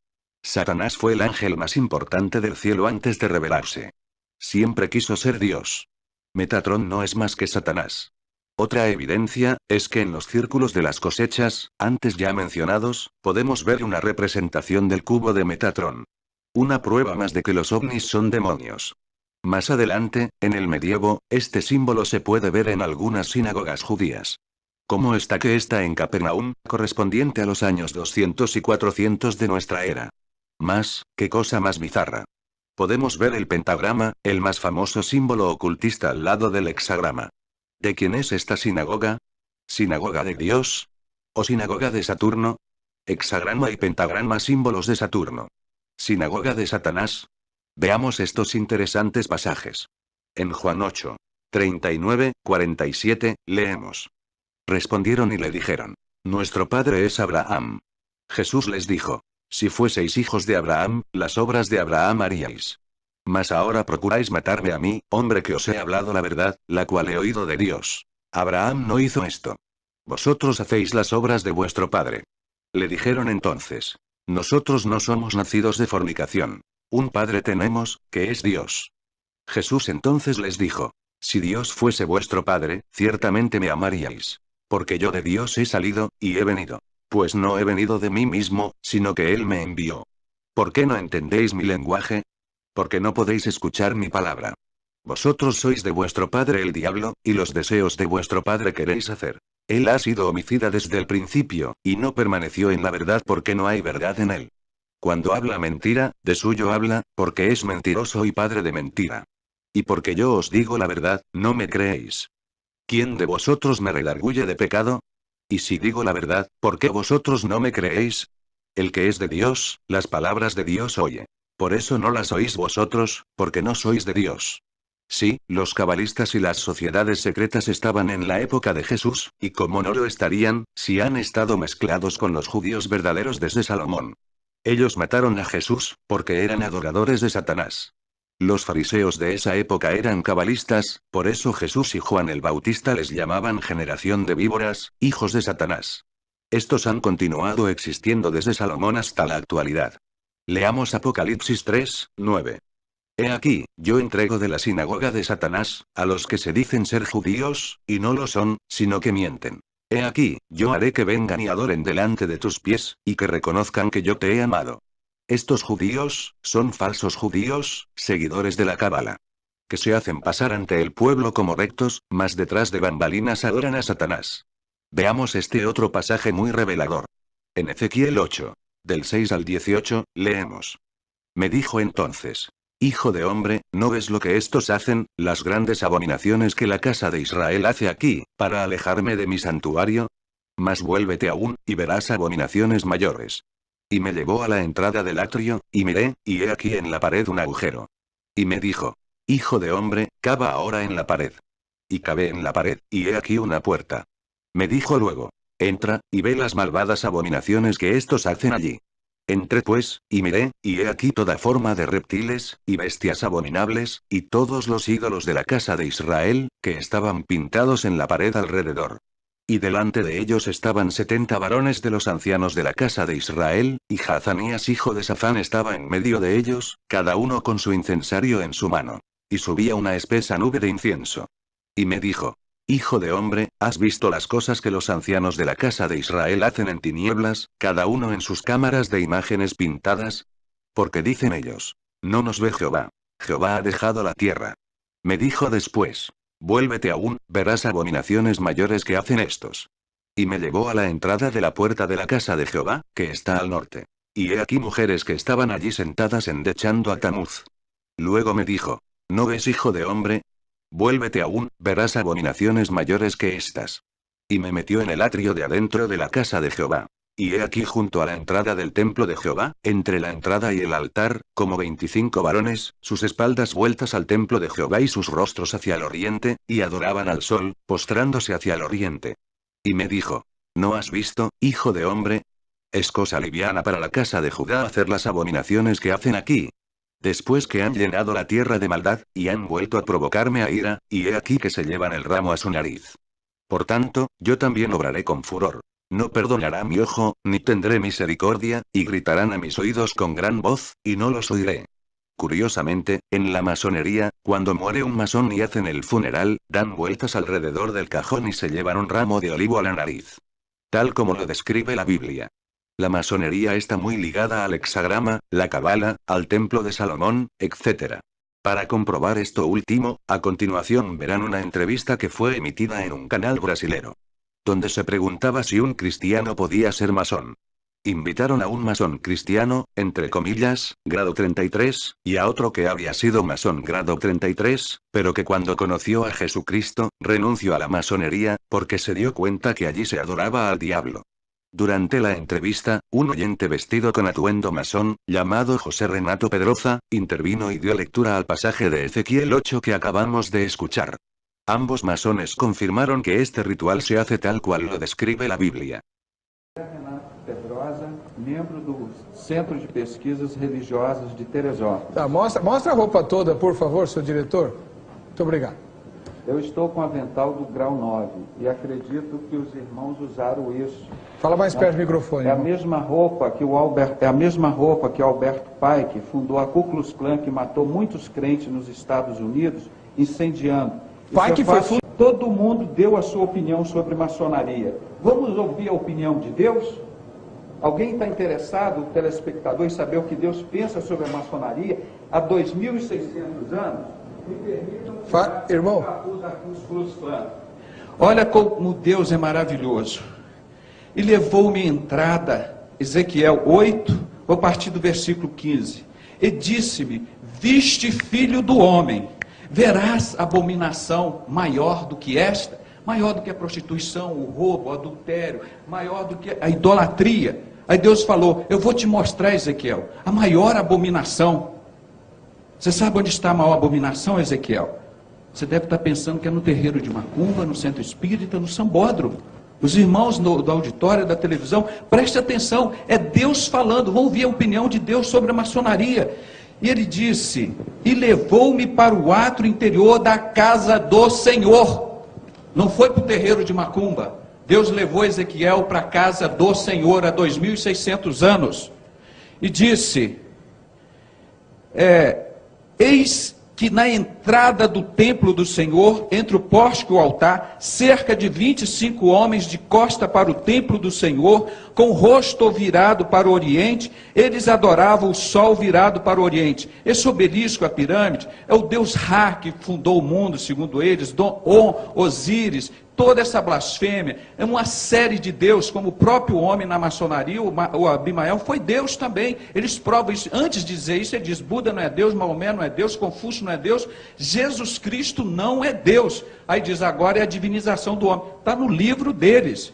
[SPEAKER 1] Satanás fue el ángel más importante del cielo antes de revelarse. Siempre quiso ser Dios. Metatrón no es más que Satanás. Otra evidencia, es que en los círculos de las cosechas, antes ya mencionados, podemos ver una representación del cubo de Metatrón. Una prueba más de que los ovnis son demonios. Más adelante, en el medievo, este símbolo se puede ver en algunas sinagogas judías. ¿Cómo está que está en Capernaum, correspondiente a los años 200 y 400 de nuestra era? Más, qué cosa más bizarra. Podemos ver el pentagrama, el más famoso símbolo ocultista al lado del hexagrama. ¿De quién es esta sinagoga? ¿Sinagoga de Dios? ¿O sinagoga de Saturno? Hexagrama y pentagrama, símbolos de Saturno. ¿Sinagoga de Satanás? Veamos estos interesantes pasajes. En Juan 8, 39, 47, leemos. Respondieron y le dijeron: Nuestro padre es Abraham. Jesús les dijo: Si fueseis hijos de Abraham, las obras de Abraham haríais. Mas ahora procuráis matarme a mí, hombre que os he hablado la verdad, la cual he oído de Dios. Abraham no hizo esto. Vosotros hacéis las obras de vuestro padre. Le dijeron entonces: Nosotros no somos nacidos de fornicación. Un padre tenemos, que es Dios. Jesús entonces les dijo: Si Dios fuese vuestro padre, ciertamente me amaríais. Porque yo de Dios he salido, y he venido. Pues no he venido de mí mismo, sino que Él me envió. ¿Por qué no entendéis mi lenguaje? Porque no podéis escuchar mi palabra. Vosotros sois de vuestro padre el diablo, y los deseos de vuestro padre queréis hacer. Él ha sido homicida desde el principio, y no permaneció en la verdad porque no hay verdad en él. Cuando habla mentira, de suyo habla, porque es mentiroso y padre de mentira. Y porque yo os digo la verdad, no me creéis. ¿Quién de vosotros me redarguye de pecado? Y si digo la verdad, ¿por qué vosotros no me creéis? El que es de Dios, las palabras de Dios oye. Por eso no las oís vosotros, porque no sois de Dios. Sí, los cabalistas y las sociedades secretas estaban en la época de Jesús, y como no lo estarían, si han estado mezclados con los judíos verdaderos desde Salomón. Ellos mataron a Jesús, porque eran adoradores de Satanás. Los fariseos de esa época eran cabalistas, por eso Jesús y Juan el Bautista les llamaban generación de víboras, hijos de Satanás. Estos han continuado existiendo desde Salomón hasta la actualidad. Leamos Apocalipsis 3, 9. He aquí, yo entrego de la sinagoga de Satanás, a los que se dicen ser judíos, y no lo son, sino que mienten. He aquí, yo haré que vengan y adoren delante de tus pies, y que reconozcan que yo te he amado. Estos judíos, son falsos judíos, seguidores de la Cábala. Que se hacen pasar ante el pueblo como rectos, mas detrás de bambalinas adoran a Satanás. Veamos este otro pasaje muy revelador. En Ezequiel 8, del 6 al 18, leemos. Me dijo entonces: Hijo de hombre, ¿no ves lo que estos hacen, las grandes abominaciones que la casa de Israel hace aquí, para alejarme de mi santuario? Mas vuélvete aún, y verás abominaciones mayores. Y me llevó a la entrada del atrio, y miré, y he aquí en la pared un agujero. Y me dijo: Hijo de hombre, cava ahora en la pared. Y cavé en la pared, y he aquí una puerta. Me dijo luego: Entra, y ve las malvadas abominaciones que estos hacen allí. Entré pues, y miré, y he aquí toda forma de reptiles, y bestias abominables, y todos los ídolos de la casa de Israel, que estaban pintados en la pared alrededor. Y delante de ellos estaban 70 varones de los ancianos de la casa de Israel, y Hazanías hijo de Safán estaba en medio de ellos, cada uno con su incensario en su mano. Y subía una espesa nube de incienso. Y me dijo: Hijo de hombre, ¿has visto las cosas que los ancianos de la casa de Israel hacen en tinieblas, cada uno en sus cámaras de imágenes pintadas? Porque dicen ellos: No nos ve Jehová. Jehová ha dejado la tierra. Me dijo después: Vuélvete aún, verás abominaciones mayores que hacen estos. Y me llevó a la entrada de la puerta de la casa de Jehová, que está al norte. Y he aquí mujeres que estaban allí sentadas endechando a Tamuz. Luego me dijo: ¿No ves, hijo de hombre? Vuélvete aún, verás abominaciones mayores que estas. Y me metió en el atrio de adentro de la casa de Jehová. Y he aquí junto a la entrada del templo de Jehová, entre la entrada y el altar, como 25 varones, sus espaldas vueltas al templo de Jehová y sus rostros hacia el oriente, y adoraban al sol, postrándose hacia el oriente. Y me dijo: ¿No has visto, hijo de hombre? Es cosa liviana para la casa de Judá hacer las abominaciones que hacen aquí. Después que han llenado la tierra de maldad, y han vuelto a provocarme a ira, y he aquí que se llevan el ramo a su nariz. Por tanto, yo también obraré con furor. No perdonará mi ojo, ni tendré misericordia, y gritarán a mis oídos con gran voz, y no los oiré. Curiosamente, en la masonería, cuando muere un masón y hacen el funeral, dan vueltas alrededor del cajón y se llevan un ramo de olivo a la nariz. Tal como lo describe la Biblia. La masonería está muy ligada al hexagrama, la cabala, al templo de Salomón, etc. Para comprobar esto último, a continuación verán una entrevista que fue emitida en un canal brasilero, donde se preguntaba si un cristiano podía ser masón. Invitaron a un masón cristiano, entre comillas, grado 33, y a otro que había sido masón grado 33, pero que cuando conoció a Jesucristo, renunció a la masonería, porque se dio cuenta que allí se adoraba al diablo. Durante la entrevista, un oyente vestido con atuendo masón, llamado José Renato Pedroza, intervino y dio lectura al pasaje de Ezequiel 8 que acabamos de escuchar. Ambos masones confirmaron que este ritual se hace tal cual lo describe la Biblia.
[SPEAKER 6] Renato Pedroza, miembro do Centro de Pesquisas Religiosas de Teresópolis.
[SPEAKER 7] Tá, mostra a roupa toda, por favor, seu diretor. Muito obrigado.
[SPEAKER 6] Eu estou com o avental do grau 9 e acredito que os irmãos usaram isso.
[SPEAKER 7] Fala mais perto do microfone.
[SPEAKER 6] É a mesma roupa que Alberto Pike fundou a Ku Klux Klan, que matou muitos crentes nos Estados Unidos, incendiando.
[SPEAKER 7] Pike foi
[SPEAKER 6] Todo mundo deu a sua opinião sobre maçonaria. Vamos ouvir a opinião de Deus? Alguém está interessado, o telespectador, em saber o que Deus pensa sobre a maçonaria há 2.600 anos? Me permitam
[SPEAKER 7] irmão.
[SPEAKER 6] Olha como Deus é maravilhoso. E levou-me à entrada, Ezequiel 8, a partir do versículo 15. E disse-me: Viste, filho do homem, verás abominação maior do que esta? Maior do que a prostituição, o roubo, o adultério, maior do que a idolatria. Aí Deus falou: eu vou te mostrar, Ezequiel, a maior abominação. Você sabe onde está a maior abominação, Ezequiel? Você deve estar pensando que é no terreiro de Macumba, no centro espírita, no sambódromo. Os irmãos do auditório, da televisão, preste atenção, é Deus falando, vão ouvir a opinião de Deus sobre a maçonaria. E ele disse: e levou-me para o átrio interior da casa do Senhor. Não foi para o terreiro de Macumba. Deus levou Ezequiel para a casa do Senhor há 2.600 anos. E disse: eis que na entrada do templo do Senhor, entre o pórtico e o altar, cerca de 25 homens de costa para o templo do Senhor, com o rosto virado para o oriente, eles adoravam o sol virado para o oriente. Esse obelisco, a pirâmide, é o deus Ra que fundou o mundo, segundo eles, On, Osíris. Toda essa blasfêmia é uma série de Deus, como o próprio homem na maçonaria, o Abimael, foi Deus também. Eles provam isso. Antes de dizer isso, ele diz: Buda não é Deus, Maomé não é Deus, Confúcio não é Deus, Jesus Cristo não é Deus. Aí diz: agora é a divinização do homem. Está no livro deles.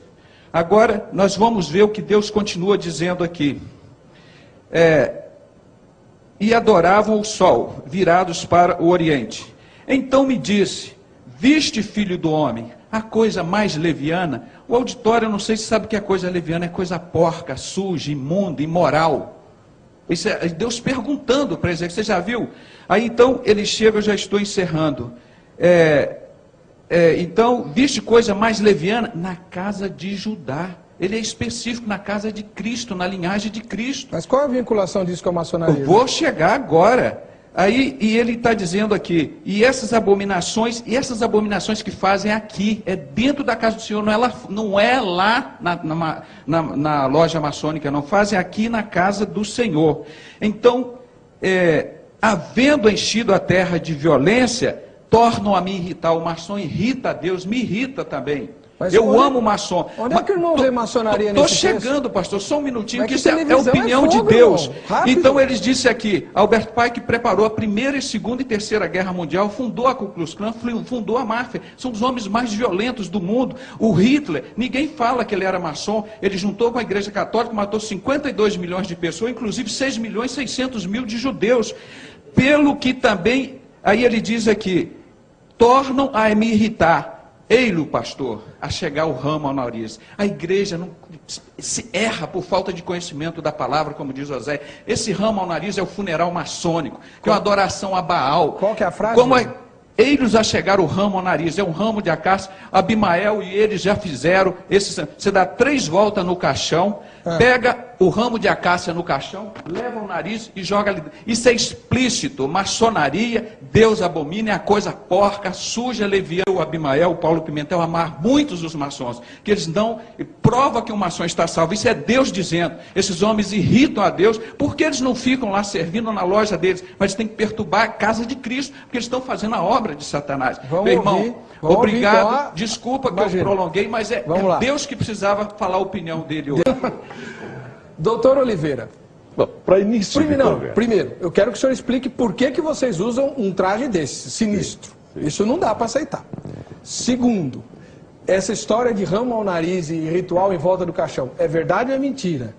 [SPEAKER 6] Agora, nós vamos ver o que Deus continua dizendo aqui. E adoravam o sol, virados para o oriente. Então me disse: viste, filho do homem, a coisa mais leviana? O auditório, eu não sei se sabe que a coisa leviana é coisa porca, suja, imunda, imoral. Isso é Deus perguntando para Ezequiel, você já viu? Aí então ele chega, eu já estou encerrando. Então, viste coisa mais leviana? Na casa de Judá. Ele é específico na casa de Cristo, na linhagem de Cristo.
[SPEAKER 7] Mas qual a vinculação disso com a maçonaria?
[SPEAKER 6] Eu vou chegar agora. Aí, e ele está dizendo aqui, e essas abominações que fazem aqui, é dentro da casa do Senhor, não é lá na loja maçônica, não, fazem aqui na casa do Senhor. Então, havendo enchido a terra de violência, tornam a me irritar. O maçom irrita a Deus, me irrita também.
[SPEAKER 7] Mas
[SPEAKER 6] eu amo maçom.
[SPEAKER 7] Onde é que o irmão vê maçonaria nesse texto?
[SPEAKER 6] Estou chegando, pastor, só um minutinho,
[SPEAKER 7] Mas
[SPEAKER 6] que isso é a opinião de Deus. Então eles disseram aqui, Albert Pike preparou a primeira, segunda e terceira guerra mundial, fundou a Ku Klux Klan, fundou a máfia, são os homens mais violentos do mundo. O Hitler, ninguém fala que ele era maçom, ele juntou com a igreja católica, matou 52 milhões de pessoas, inclusive 6 milhões e 600 mil de judeus. Pelo que também, aí ele diz aqui, tornam a me irritar. Ei-lo, pastor, a chegar o ramo ao nariz. A igreja não se erra por falta de conhecimento da palavra, como diz José. Esse ramo ao nariz é o funeral maçônico, que é uma adoração a Baal.
[SPEAKER 7] Qual que é a frase?
[SPEAKER 6] Ei-los a chegar o ramo ao nariz, é um ramo de acácia. Abimael e eles já fizeram. Você dá 3 voltas no caixão, pega o ramo de acácia no caixão, leva o nariz e joga ali. Isso é explícito, maçonaria, Deus abomina, é a coisa porca, suja, leviana. O Abimael, o Paulo Pimentel, amar muitos dos maçons, que eles não, prova que um maçom está salvo, isso é Deus dizendo. Esses homens irritam a Deus, porque eles não ficam lá servindo na loja deles, mas têm que perturbar a casa de Cristo, porque eles estão fazendo a obra de Satanás. Meu irmão, obrigado, então, desculpa que eu prolonguei, mas é Deus que precisava falar a opinião dele hoje.
[SPEAKER 7] Doutor Oliveira.
[SPEAKER 8] Bom, para início
[SPEAKER 7] primeiro, eu quero que o senhor explique por que vocês usam um traje desse, sinistro. Sim. Isso não dá para aceitar. Segundo, essa história de ramo ao nariz e ritual em volta do caixão, é verdade ou é mentira?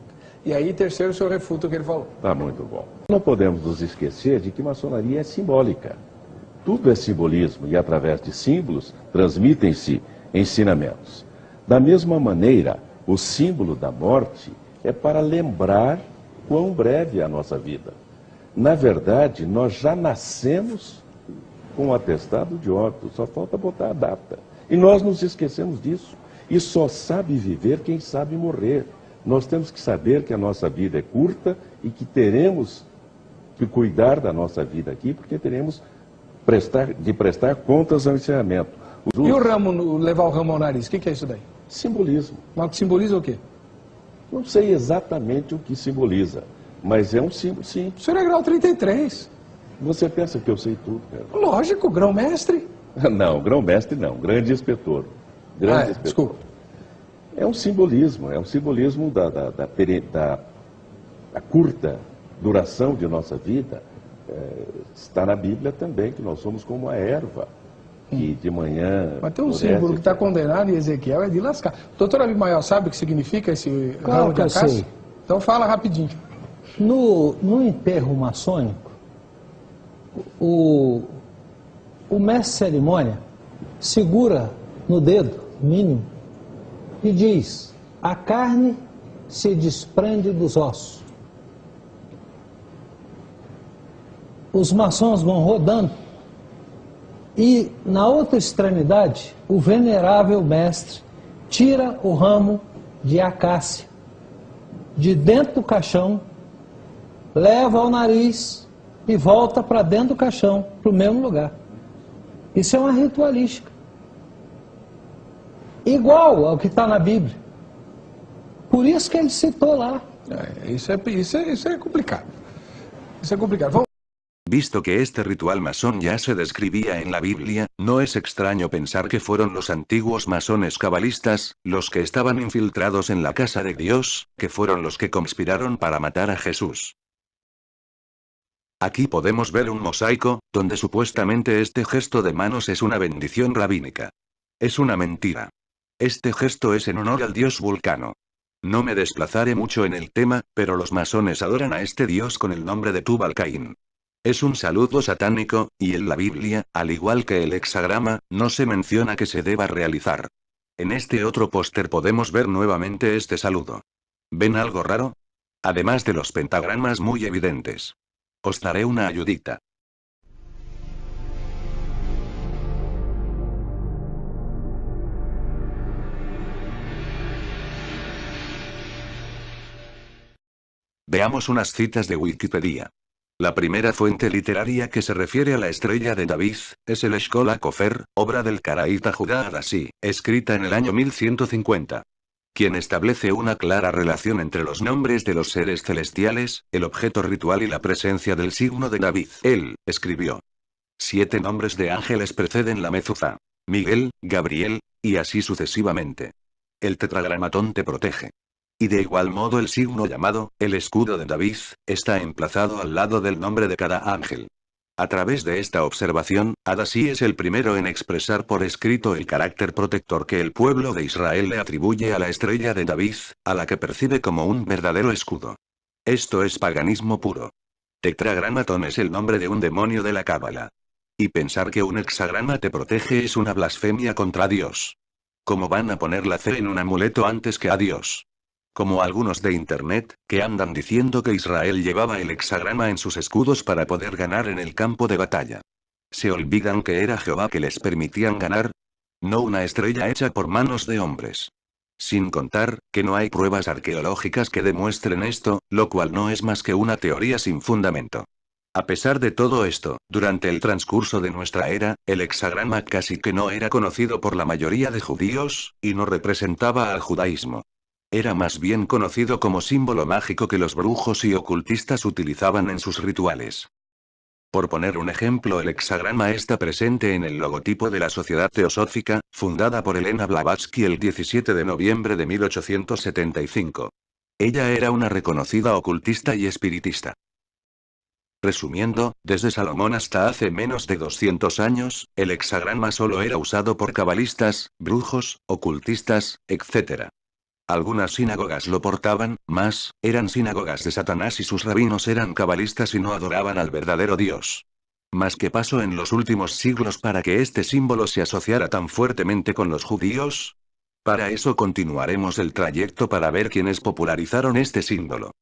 [SPEAKER 7] E aí, terceiro, o senhor refuta o que ele falou.
[SPEAKER 8] Tá muito bom. Não podemos nos esquecer de que maçonaria é simbólica. Tudo é simbolismo e, através de símbolos, transmitem-se ensinamentos. Da mesma maneira, o símbolo da morte é para lembrar quão breve é a nossa vida. Na verdade, nós já nascemos com um atestado de óbito, só falta botar a data. E nós nos esquecemos disso. E só sabe viver quem sabe morrer. Nós temos que saber que a nossa vida é curta e que teremos que cuidar da nossa vida aqui, porque teremos de prestar contas ao encerramento.
[SPEAKER 7] E o ramo, levar o ramo ao nariz, o que é isso daí?
[SPEAKER 8] Simbolismo.
[SPEAKER 7] Mas simboliza o quê?
[SPEAKER 8] Não sei exatamente o que simboliza, mas é um símbolo, sim.
[SPEAKER 7] O senhor é grau 33.
[SPEAKER 8] Você pensa que eu sei tudo, cara?
[SPEAKER 7] Lógico, grão-mestre.
[SPEAKER 8] Não, grão-mestre não, grande inspetor. Grande inspetor.
[SPEAKER 7] Desculpa.
[SPEAKER 8] É um simbolismo da curta duração de nossa vida. Está na Bíblia também, que nós somos como a erva, que de manhã...
[SPEAKER 7] Mas tem um símbolo que está condenado em Ezequiel, é de lascar. Doutor Abimael, sabe o que significa esse ramo de acácia? Então fala rapidinho.
[SPEAKER 9] No enterro maçônico, o mestre cerimônia segura no dedo mínimo e diz: a carne se desprende dos ossos. Os maçons vão rodando e na outra extremidade o venerável mestre tira o ramo de acácia de dentro do caixão, leva ao nariz e volta para dentro do caixão, para o mesmo lugar. Isso é uma ritualística. Igual ao que está na Bíblia. Por isso que ele citou lá.
[SPEAKER 7] Isso é complicado. Isso é complicado.
[SPEAKER 1] Visto que este ritual masón ya se describía en la Biblia, no es extraño pensar que fueron los antiguos masones cabalistas, los que estaban infiltrados en la casa de Dios, que fueron los que conspiraron para matar a Jesús. Aquí podemos ver un mosaico, donde supuestamente este gesto de manos es una bendición rabínica. Es una mentira. Este gesto es en honor al dios Vulcano. No me desplazaré mucho en el tema, pero los masones adoran a este dios con el nombre de Tubal-Caín. Es un saludo satánico, y en la Biblia, al igual que el hexagrama, no se menciona que se deba realizar. En este otro póster podemos ver nuevamente este saludo. ¿Ven algo raro? además de los pentagramas muy evidentes. Os daré una ayudita. Veamos unas citas de Wikipedia. La primera fuente literaria que se refiere a la estrella de David, es el Eshkol HaKofer, obra del caraíta Judá Hadasí, escrita en el año 1150. Quien establece una clara relación entre los nombres de los seres celestiales, el objeto ritual y la presencia del signo de David. Él, escribió. 7 nombres de ángeles preceden la mezuzá. Miguel, Gabriel, y así sucesivamente. El tetragramatón te protege. Y de igual modo el signo llamado, el escudo de David, está emplazado al lado del nombre de cada ángel. A través de esta observación, Hadasí es el primero en expresar por escrito el carácter protector que el pueblo de Israel le atribuye a la estrella de David, a la que percibe como un verdadero escudo. Esto es paganismo puro. Tetragramatón es el nombre de un demonio de la Cábala. Y pensar que un hexagrama te protege es una blasfemia contra Dios. ¿Cómo van a poner la fe en un amuleto antes que a Dios? Como algunos de internet, que andan diciendo que Israel llevaba el hexagrama en sus escudos para poder ganar en el campo de batalla. ¿Se olvidan que era Jehová que les permitían ganar? No una estrella hecha por manos de hombres. Sin contar, que no hay pruebas arqueológicas que demuestren esto, lo cual no es más que una teoría sin fundamento. A pesar de todo esto, durante el transcurso de nuestra era, el hexagrama casi que no era conocido por la mayoría de judíos, y no representaba al judaísmo. Era más bien conocido como símbolo mágico que los brujos y ocultistas utilizaban en sus rituales. Por poner un ejemplo, el hexagrama está presente en el logotipo de la Sociedad Teosófica, fundada por Elena Blavatsky el 17 de noviembre de 1875. Ella era una reconocida ocultista y espiritista. Resumiendo, desde Salomón hasta hace menos de 200 años, el hexagrama solo era usado por cabalistas, brujos, ocultistas, etc. Algunas sinagogas lo portaban, mas, eran sinagogas de Satanás y sus rabinos eran cabalistas y no adoraban al verdadero Dios. Mas ¿qué pasó en los últimos siglos para que este símbolo se asociara tan fuertemente con los judíos? Para eso continuaremos el trayecto para ver quiénes popularizaron este símbolo.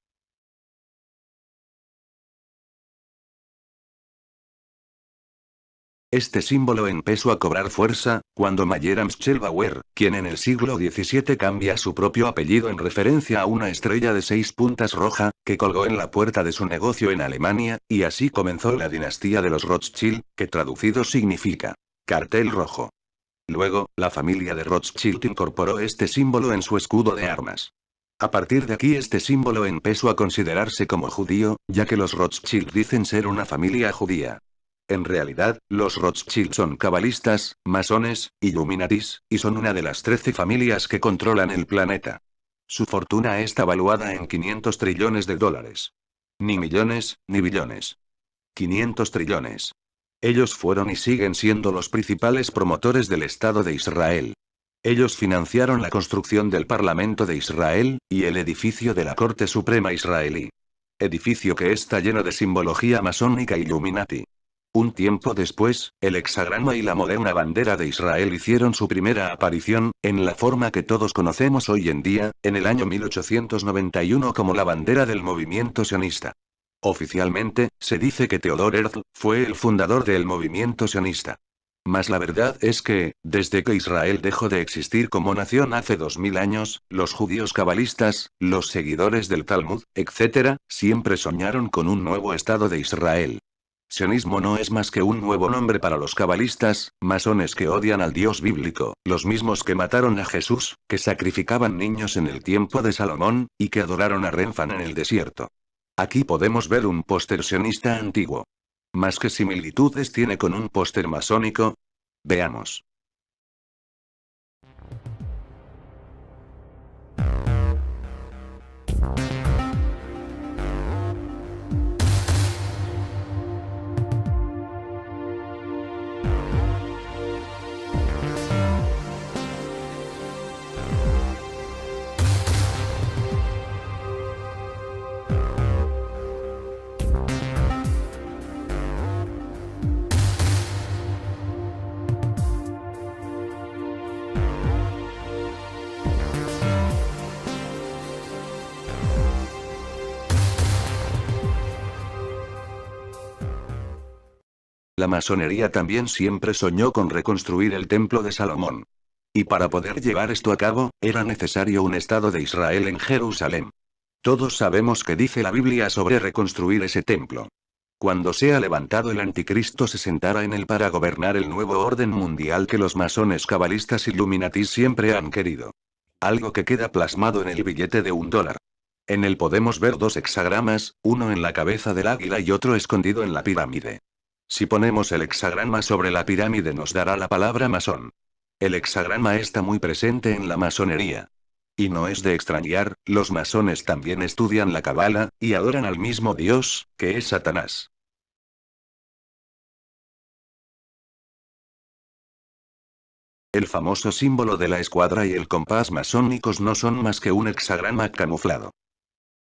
[SPEAKER 1] Este símbolo empezó a cobrar fuerza, cuando Mayer Schelbauer, quien en el siglo XVII cambia su propio apellido en referencia a una estrella de 6 puntas roja, que colgó en la puerta de su negocio en Alemania, y así comenzó la dinastía de los Rothschild, que traducido significa cartel rojo. Luego, la familia de Rothschild incorporó este símbolo en su escudo de armas. A partir de aquí este símbolo empezó a considerarse como judío, ya que los Rothschild dicen ser una familia judía. En realidad, los Rothschild son cabalistas, masones, illuminatis, y son una de las 13 familias que controlan el planeta. Su fortuna está valuada en 500 trillones de dólares. Ni millones, ni billones. 500 trillones. Ellos fueron y siguen siendo los principales promotores del Estado de Israel. Ellos financiaron la construcción del Parlamento de Israel, y el edificio de la Corte Suprema israelí. Edificio que está lleno de simbología masónica Illuminati. Un tiempo después, el hexagrama y la moderna bandera de Israel hicieron su primera aparición, en la forma que todos conocemos hoy en día, en el año 1891 como la bandera del movimiento sionista. Oficialmente, se dice que Theodor Herzl fue el fundador del movimiento sionista. Mas la verdad es que, desde que Israel dejó de existir como nación hace 2000 años, los judíos cabalistas, los seguidores del Talmud, etc., siempre soñaron con un nuevo Estado de Israel. Sionismo no es más que un nuevo nombre para los cabalistas, masones que odian al Dios bíblico, los mismos que mataron a Jesús, que sacrificaban niños en el tiempo de Salomón, y que adoraron a Renfán en el desierto. Aquí podemos ver un póster sionista antiguo. ¿Más qué similitudes tiene con un póster masónico? Veamos. La masonería también siempre soñó con reconstruir el templo de Salomón. Y para poder llevar esto a cabo, era necesario un Estado de Israel en Jerusalén. Todos sabemos qué dice la Biblia sobre reconstruir ese templo. Cuando sea levantado el anticristo se sentará en él para gobernar el nuevo orden mundial que los masones cabalistas Illuminatis siempre han querido. Algo que queda plasmado en el billete de $1. En él podemos ver dos hexagramas, uno en la cabeza del águila y otro escondido en la pirámide. Si ponemos el hexagrama sobre la pirámide nos dará la palabra masón. El hexagrama está muy presente en la masonería. Y no es de extrañar, los masones también estudian la Cábala, y adoran al mismo Dios, que es Satanás. El famoso símbolo de la escuadra y el compás masónicos no son más que un hexagrama camuflado.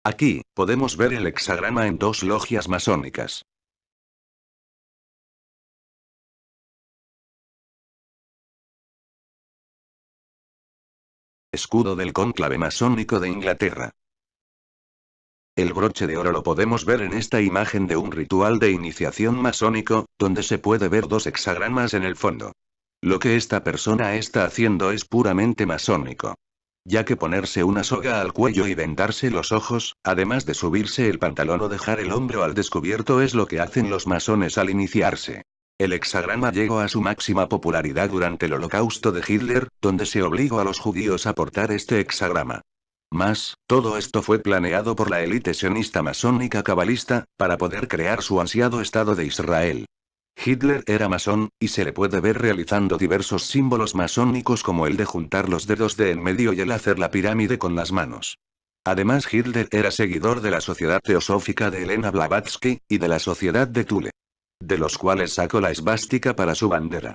[SPEAKER 1] Aquí, podemos ver el hexagrama en dos logias masónicas. Escudo del cónclave masónico de Inglaterra. El broche de oro lo podemos ver en esta imagen de un ritual de iniciación masónico, donde se puede ver dos hexagramas en el fondo. Lo que esta persona está haciendo es puramente masónico. Ya que ponerse una soga al cuello y vendarse los ojos, además de subirse el pantalón o dejar el hombro al descubierto es lo que hacen los masones al iniciarse. El hexagrama llegó a su máxima popularidad durante el Holocausto de Hitler, donde se obligó a los judíos a portar este hexagrama. Más, todo esto fue planeado por la élite sionista masónica cabalista, para poder crear su ansiado Estado de Israel. Hitler era masón, y se le puede ver realizando diversos símbolos masónicos como el de juntar los dedos de en medio y el hacer la pirámide con las manos. Además Hitler era seguidor de la Sociedad Teosófica de Elena Blavatsky, y de la Sociedad de Thule, de los cuales sacó la esvástica para su bandera.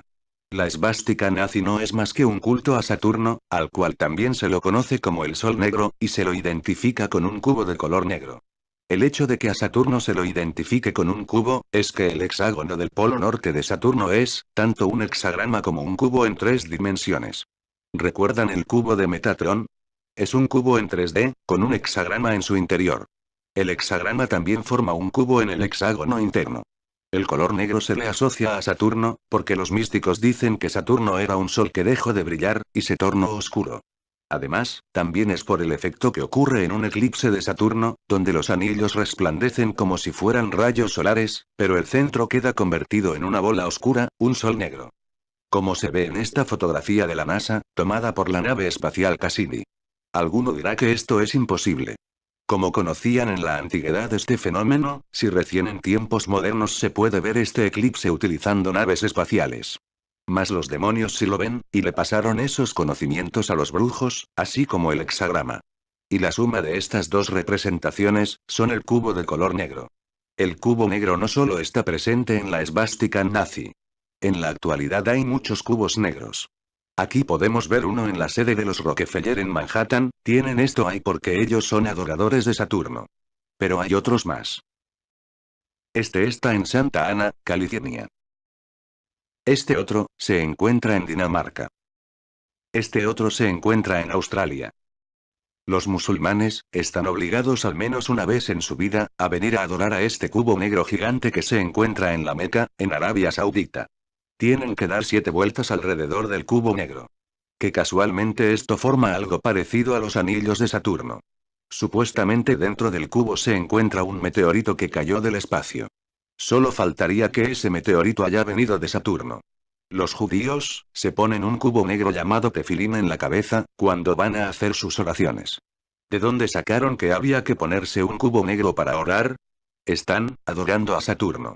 [SPEAKER 1] La esvástica nazi no es más que un culto a Saturno, al cual también se lo conoce como el Sol Negro, y se lo identifica con un cubo de color negro. El hecho de que a Saturno se lo identifique con un cubo, es que el hexágono del polo norte de Saturno es, tanto un hexagrama como un cubo en 3 dimensiones. ¿Recuerdan el cubo de Metatron? Es un cubo en 3D, con un hexagrama en su interior. El hexagrama también forma un cubo en el hexágono interno. El color negro se le asocia a Saturno, porque los místicos dicen que Saturno era un sol que dejó de brillar, y se tornó oscuro. Además, también es por el efecto que ocurre en un eclipse de Saturno, donde los anillos resplandecen como si fueran rayos solares, pero el centro queda convertido en una bola oscura, un sol negro. Como se ve en esta fotografía de la NASA, tomada por la nave espacial Cassini. Alguno dirá que esto es imposible. Como conocían en la antigüedad este fenómeno, si recién en tiempos modernos se puede ver este eclipse utilizando naves espaciales. Mas los demonios sí lo ven, y le pasaron esos conocimientos a los brujos, así como el hexagrama. Y la suma de estas dos representaciones, son el cubo de color negro. El cubo negro no solo está presente en la esvástica nazi. En la actualidad hay muchos cubos negros. Aquí podemos ver uno en la sede de los Rockefeller en Manhattan, tienen esto ahí porque ellos son adoradores de Saturno. Pero hay otros más. Este está en Santa Ana, California. Este otro, se encuentra en Dinamarca. Este otro se encuentra en Australia. Los musulmanes, están obligados al menos una vez en su vida, a venir a adorar a este cubo negro gigante que se encuentra en la Meca, en Arabia Saudita. Tienen que dar 7 vueltas alrededor del cubo negro. Que casualmente esto forma algo parecido a los anillos de Saturno. Supuestamente dentro del cubo se encuentra un meteorito que cayó del espacio. Solo faltaría que ese meteorito haya venido de Saturno. Los judíos, se ponen un cubo negro llamado tefilín en la cabeza, cuando van a hacer sus oraciones. ¿De dónde sacaron que había que ponerse un cubo negro para orar? Están adorando a Saturno.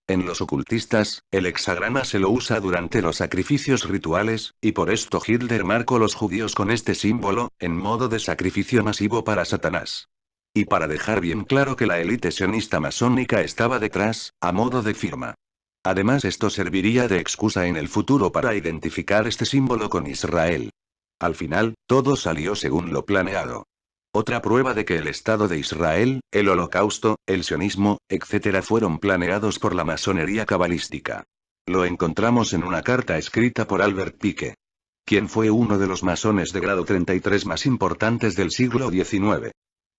[SPEAKER 1] En los ocultistas, el hexagrama se lo usa durante los sacrificios rituales, y por esto Hitler marcó los judíos con este símbolo, en modo de sacrificio masivo para Satanás. Y para dejar bien claro que la élite sionista masónica estaba detrás, a modo de firma. Además esto serviría de excusa en el futuro para identificar este símbolo con Israel. Al final, todo salió según lo planeado. Otra prueba de que el Estado de Israel, el Holocausto, el sionismo, etc. fueron planeados por la masonería cabalística. Lo encontramos en una carta escrita por Albert Pike, quien fue uno de los masones de grado 33 más importantes del siglo XIX.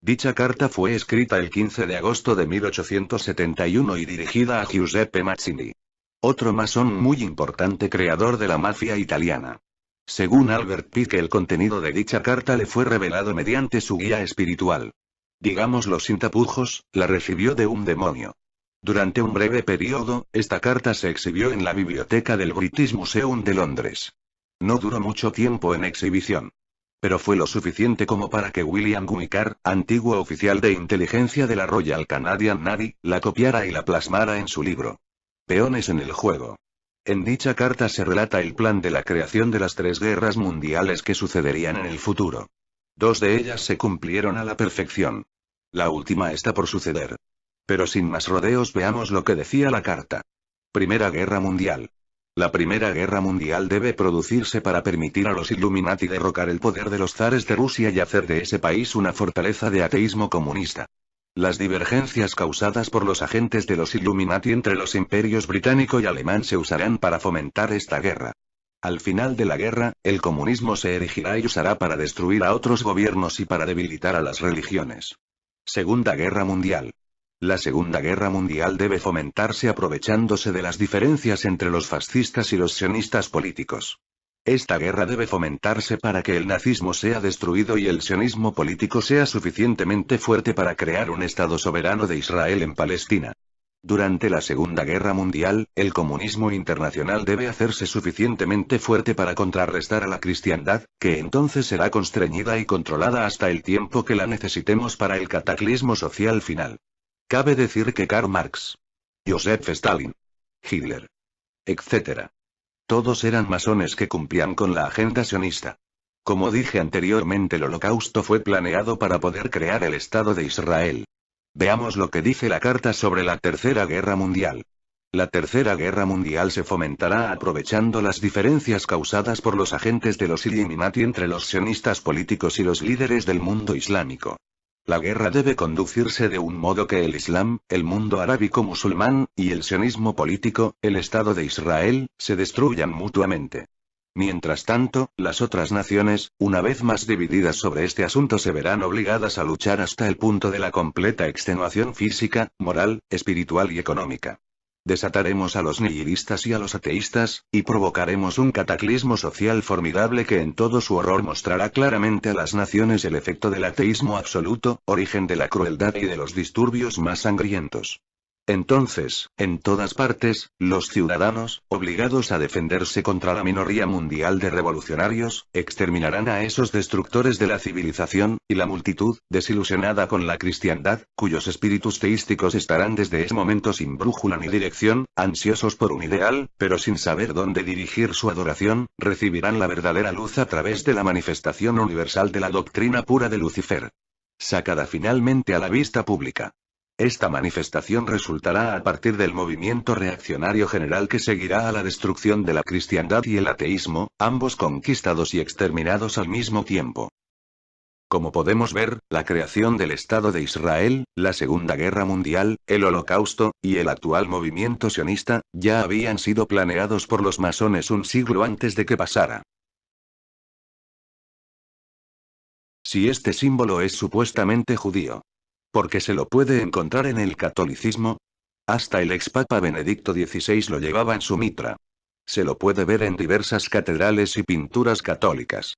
[SPEAKER 1] Dicha carta fue escrita el 15 de agosto de 1871 y dirigida a Giuseppe Mazzini. Otro masón muy importante creador de la mafia italiana. Según Albert Pike, el contenido de dicha carta le fue revelado mediante su guía espiritual. Digámoslo sin tapujos, la recibió de un demonio. Durante un breve periodo, esta carta se exhibió en la biblioteca del British Museum de Londres. No duró mucho tiempo en exhibición. Pero fue lo suficiente como para que William Guicar, antiguo oficial de inteligencia de la Royal Canadian Navy, la copiara y la plasmara en su libro. Peones en el juego. En dicha carta se relata el plan de la creación de las 3 guerras mundiales que sucederían en el futuro. 2 de ellas se cumplieron a la perfección. La última está por suceder. Pero sin más rodeos, veamos lo que decía la carta. Primera Guerra Mundial. La Primera Guerra Mundial debe producirse para permitir a los Illuminati derrocar el poder de los zares de Rusia y hacer de ese país una fortaleza de ateísmo comunista. Las divergencias causadas por los agentes de los Illuminati entre los imperios británico y alemán se usarán para fomentar esta guerra. Al final de la guerra, el comunismo se erigirá y usará para destruir a otros gobiernos y para debilitar a las religiones. Segunda Guerra Mundial. La Segunda Guerra Mundial debe fomentarse aprovechándose de las diferencias entre los fascistas y los sionistas políticos. Esta guerra debe fomentarse para que el nazismo sea destruido y el sionismo político sea suficientemente fuerte para crear un Estado soberano de Israel en Palestina. Durante la Segunda Guerra Mundial, el comunismo internacional debe hacerse suficientemente fuerte para contrarrestar a la cristiandad, que entonces será constreñida y controlada hasta el tiempo que la necesitemos para el cataclismo social final. Cabe decir que Karl Marx, Joseph Stalin, Hitler, etc. Todos eran masones que cumplían con la agenda sionista. Como dije anteriormente, el Holocausto fue planeado para poder crear el Estado de Israel. Veamos lo que dice la carta sobre la Tercera Guerra Mundial. La Tercera Guerra Mundial se fomentará aprovechando las diferencias causadas por los agentes de los Illuminati entre los sionistas políticos y los líderes del mundo islámico. La guerra debe conducirse de un modo que el Islam, el mundo arábico musulmán, y el sionismo político, el Estado de Israel, se destruyan mutuamente. Mientras tanto, las otras naciones, una vez más divididas sobre este asunto, se verán obligadas a luchar hasta el punto de la completa extenuación física, moral, espiritual y económica. Desataremos a los nihilistas y a los ateístas, y provocaremos un cataclismo social formidable que en todo su horror mostrará claramente a las naciones el efecto del ateísmo absoluto, origen de la crueldad y de los disturbios más sangrientos. Entonces, en todas partes, los ciudadanos, obligados a defenderse contra la minoría mundial de revolucionarios, exterminarán a esos destructores de la civilización, y la multitud, desilusionada con la cristiandad, cuyos espíritus teísticos estarán desde ese momento sin brújula ni dirección, ansiosos por un ideal, pero sin saber dónde dirigir su adoración, recibirán la verdadera luz a través de la manifestación universal de la doctrina pura de Lucifer. Sacada finalmente a la vista pública. Esta manifestación resultará a partir del movimiento reaccionario general que seguirá a la destrucción de la cristiandad y el ateísmo, ambos conquistados y exterminados al mismo tiempo. Como podemos ver, la creación del Estado de Israel, la Segunda Guerra Mundial, el Holocausto, y el actual movimiento sionista, ya habían sido planeados por los masones un siglo antes de que pasara. Si este símbolo es supuestamente judío, porque se lo puede encontrar en el catolicismo. Hasta el expapa Benedicto XVI lo llevaba en su mitra. Se lo puede ver en diversas catedrales y pinturas católicas.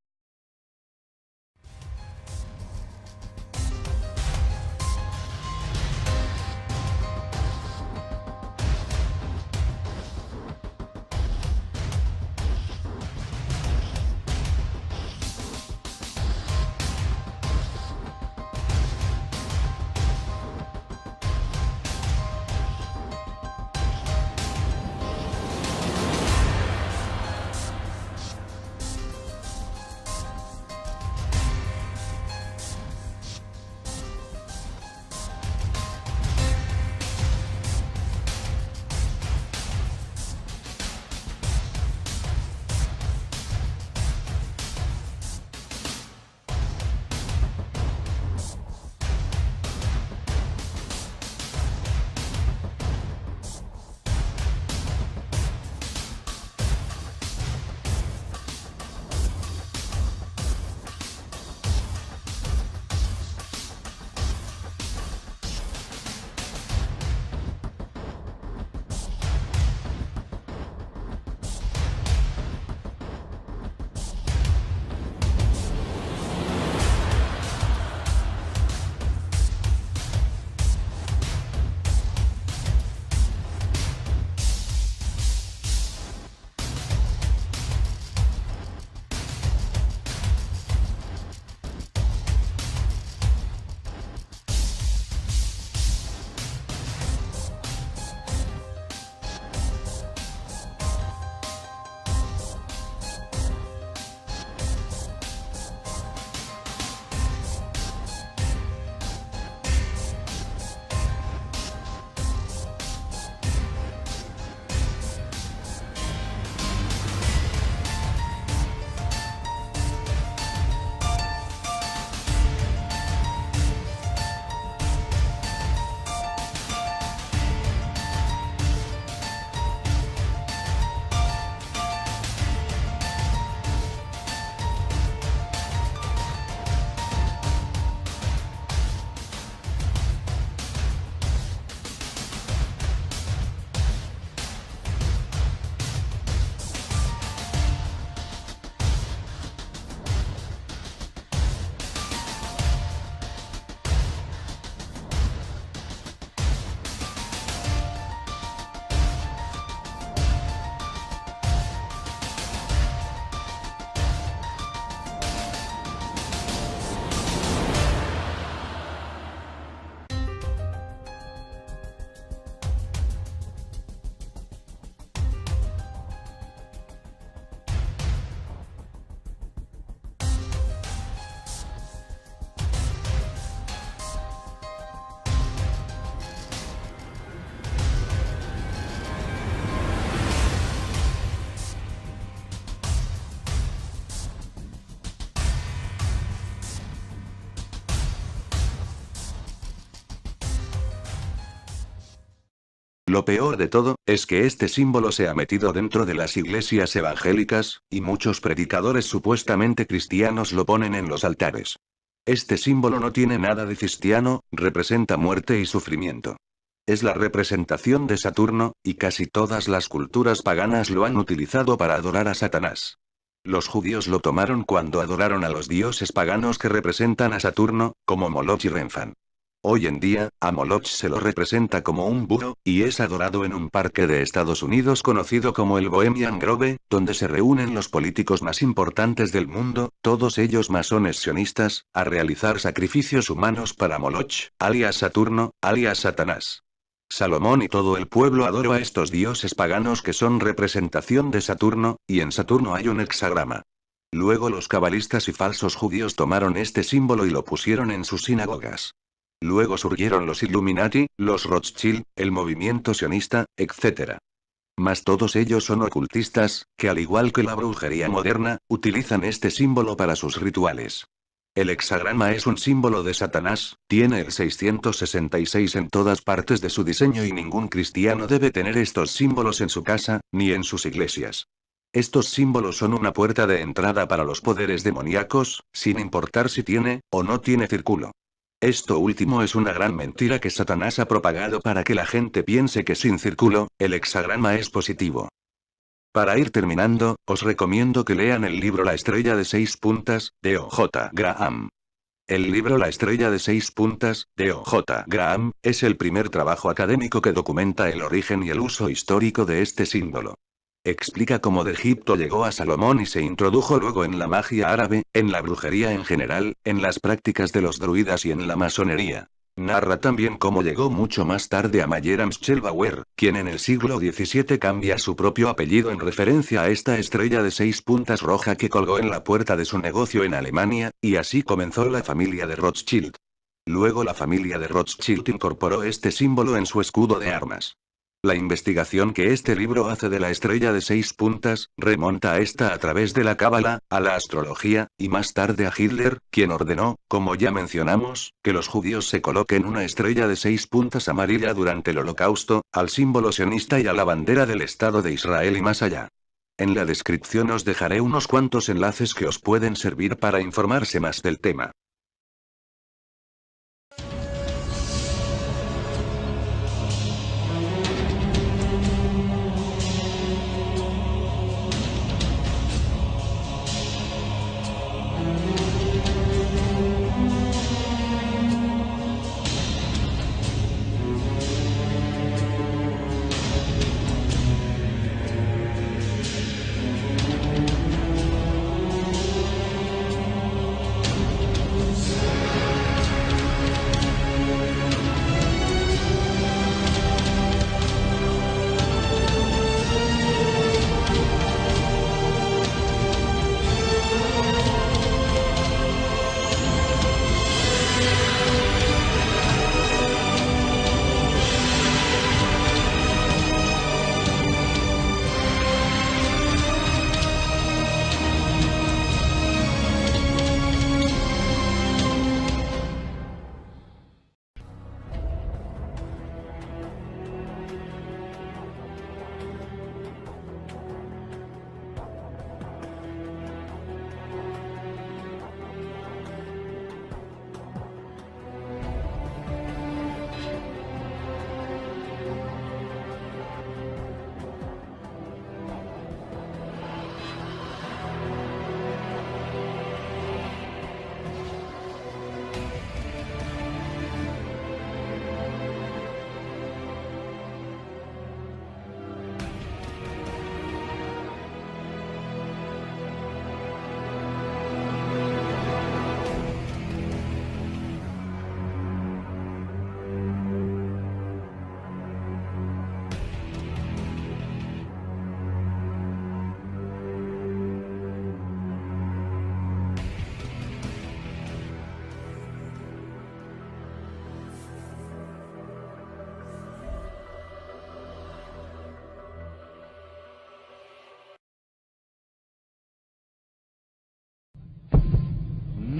[SPEAKER 1] Lo peor de todo, es que este símbolo se ha metido dentro de las iglesias evangélicas, y muchos predicadores supuestamente cristianos lo ponen en los altares. Este símbolo no tiene nada de cristiano, representa muerte y sufrimiento. Es la representación de Saturno, y casi todas las culturas paganas lo han utilizado para adorar a Satanás. Los judíos lo tomaron cuando adoraron a los dioses paganos que representan a Saturno, como Moloch y Renfán. Hoy en día, a Moloch se lo representa como un búho, y es adorado en un parque de Estados Unidos conocido como el Bohemian Grove, donde se reúnen los políticos más importantes del mundo, todos ellos masones sionistas, a realizar sacrificios humanos para Moloch, alias Saturno, alias Satanás. Salomón y todo el pueblo adora a estos dioses paganos que son representación de Saturno, y en Saturno hay un hexagrama. Luego los cabalistas y falsos judíos tomaron este símbolo y lo pusieron en sus sinagogas. Luego surgieron los Illuminati, los Rothschild, el movimiento sionista, etc. Mas todos ellos son ocultistas, que al igual que la brujería moderna, utilizan este símbolo para sus rituales. El hexagrama es un símbolo de Satanás, tiene el 666 en todas partes de su diseño y ningún cristiano debe tener estos símbolos en su casa, ni en sus iglesias. Estos símbolos son una puerta de entrada para los poderes demoníacos, sin importar si tiene o no tiene círculo. Esto último es una gran mentira que Satanás ha propagado para que la gente piense que sin círculo, el hexagrama es positivo. Para ir terminando, os recomiendo que lean el libro La estrella de 6 puntas, de O.J. Graham. El libro La estrella de 6 puntas, de O.J. Graham, es el primer trabajo académico que documenta el origen y el uso histórico de este símbolo. Explica cómo de Egipto llegó a Salomón y se introdujo luego en la magia árabe, en la brujería en general, en las prácticas de los druidas y en la masonería. Narra también cómo llegó mucho más tarde a Mayer Amschel-Bauer, quien en el siglo XVII cambia su propio apellido en referencia a esta estrella de 6 puntas roja que colgó en la puerta de su negocio en Alemania, y así comenzó la familia de Rothschild. Luego la familia de Rothschild incorporó este símbolo en su escudo de armas. La investigación que este libro hace de la estrella de 6 puntas, remonta a esta a través de la cábala, a la astrología, y más tarde a Hitler, quien ordenó, como ya mencionamos, que los judíos se coloquen una estrella de 6 puntas amarilla durante el Holocausto, al símbolo sionista y a la bandera del Estado de Israel y más allá. En la descripción os dejaré unos cuantos enlaces que os pueden servir para informarse más del tema.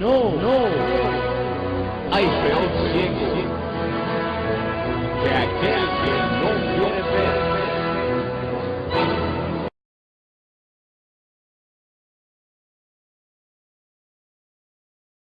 [SPEAKER 10] No, no, hay peor ciego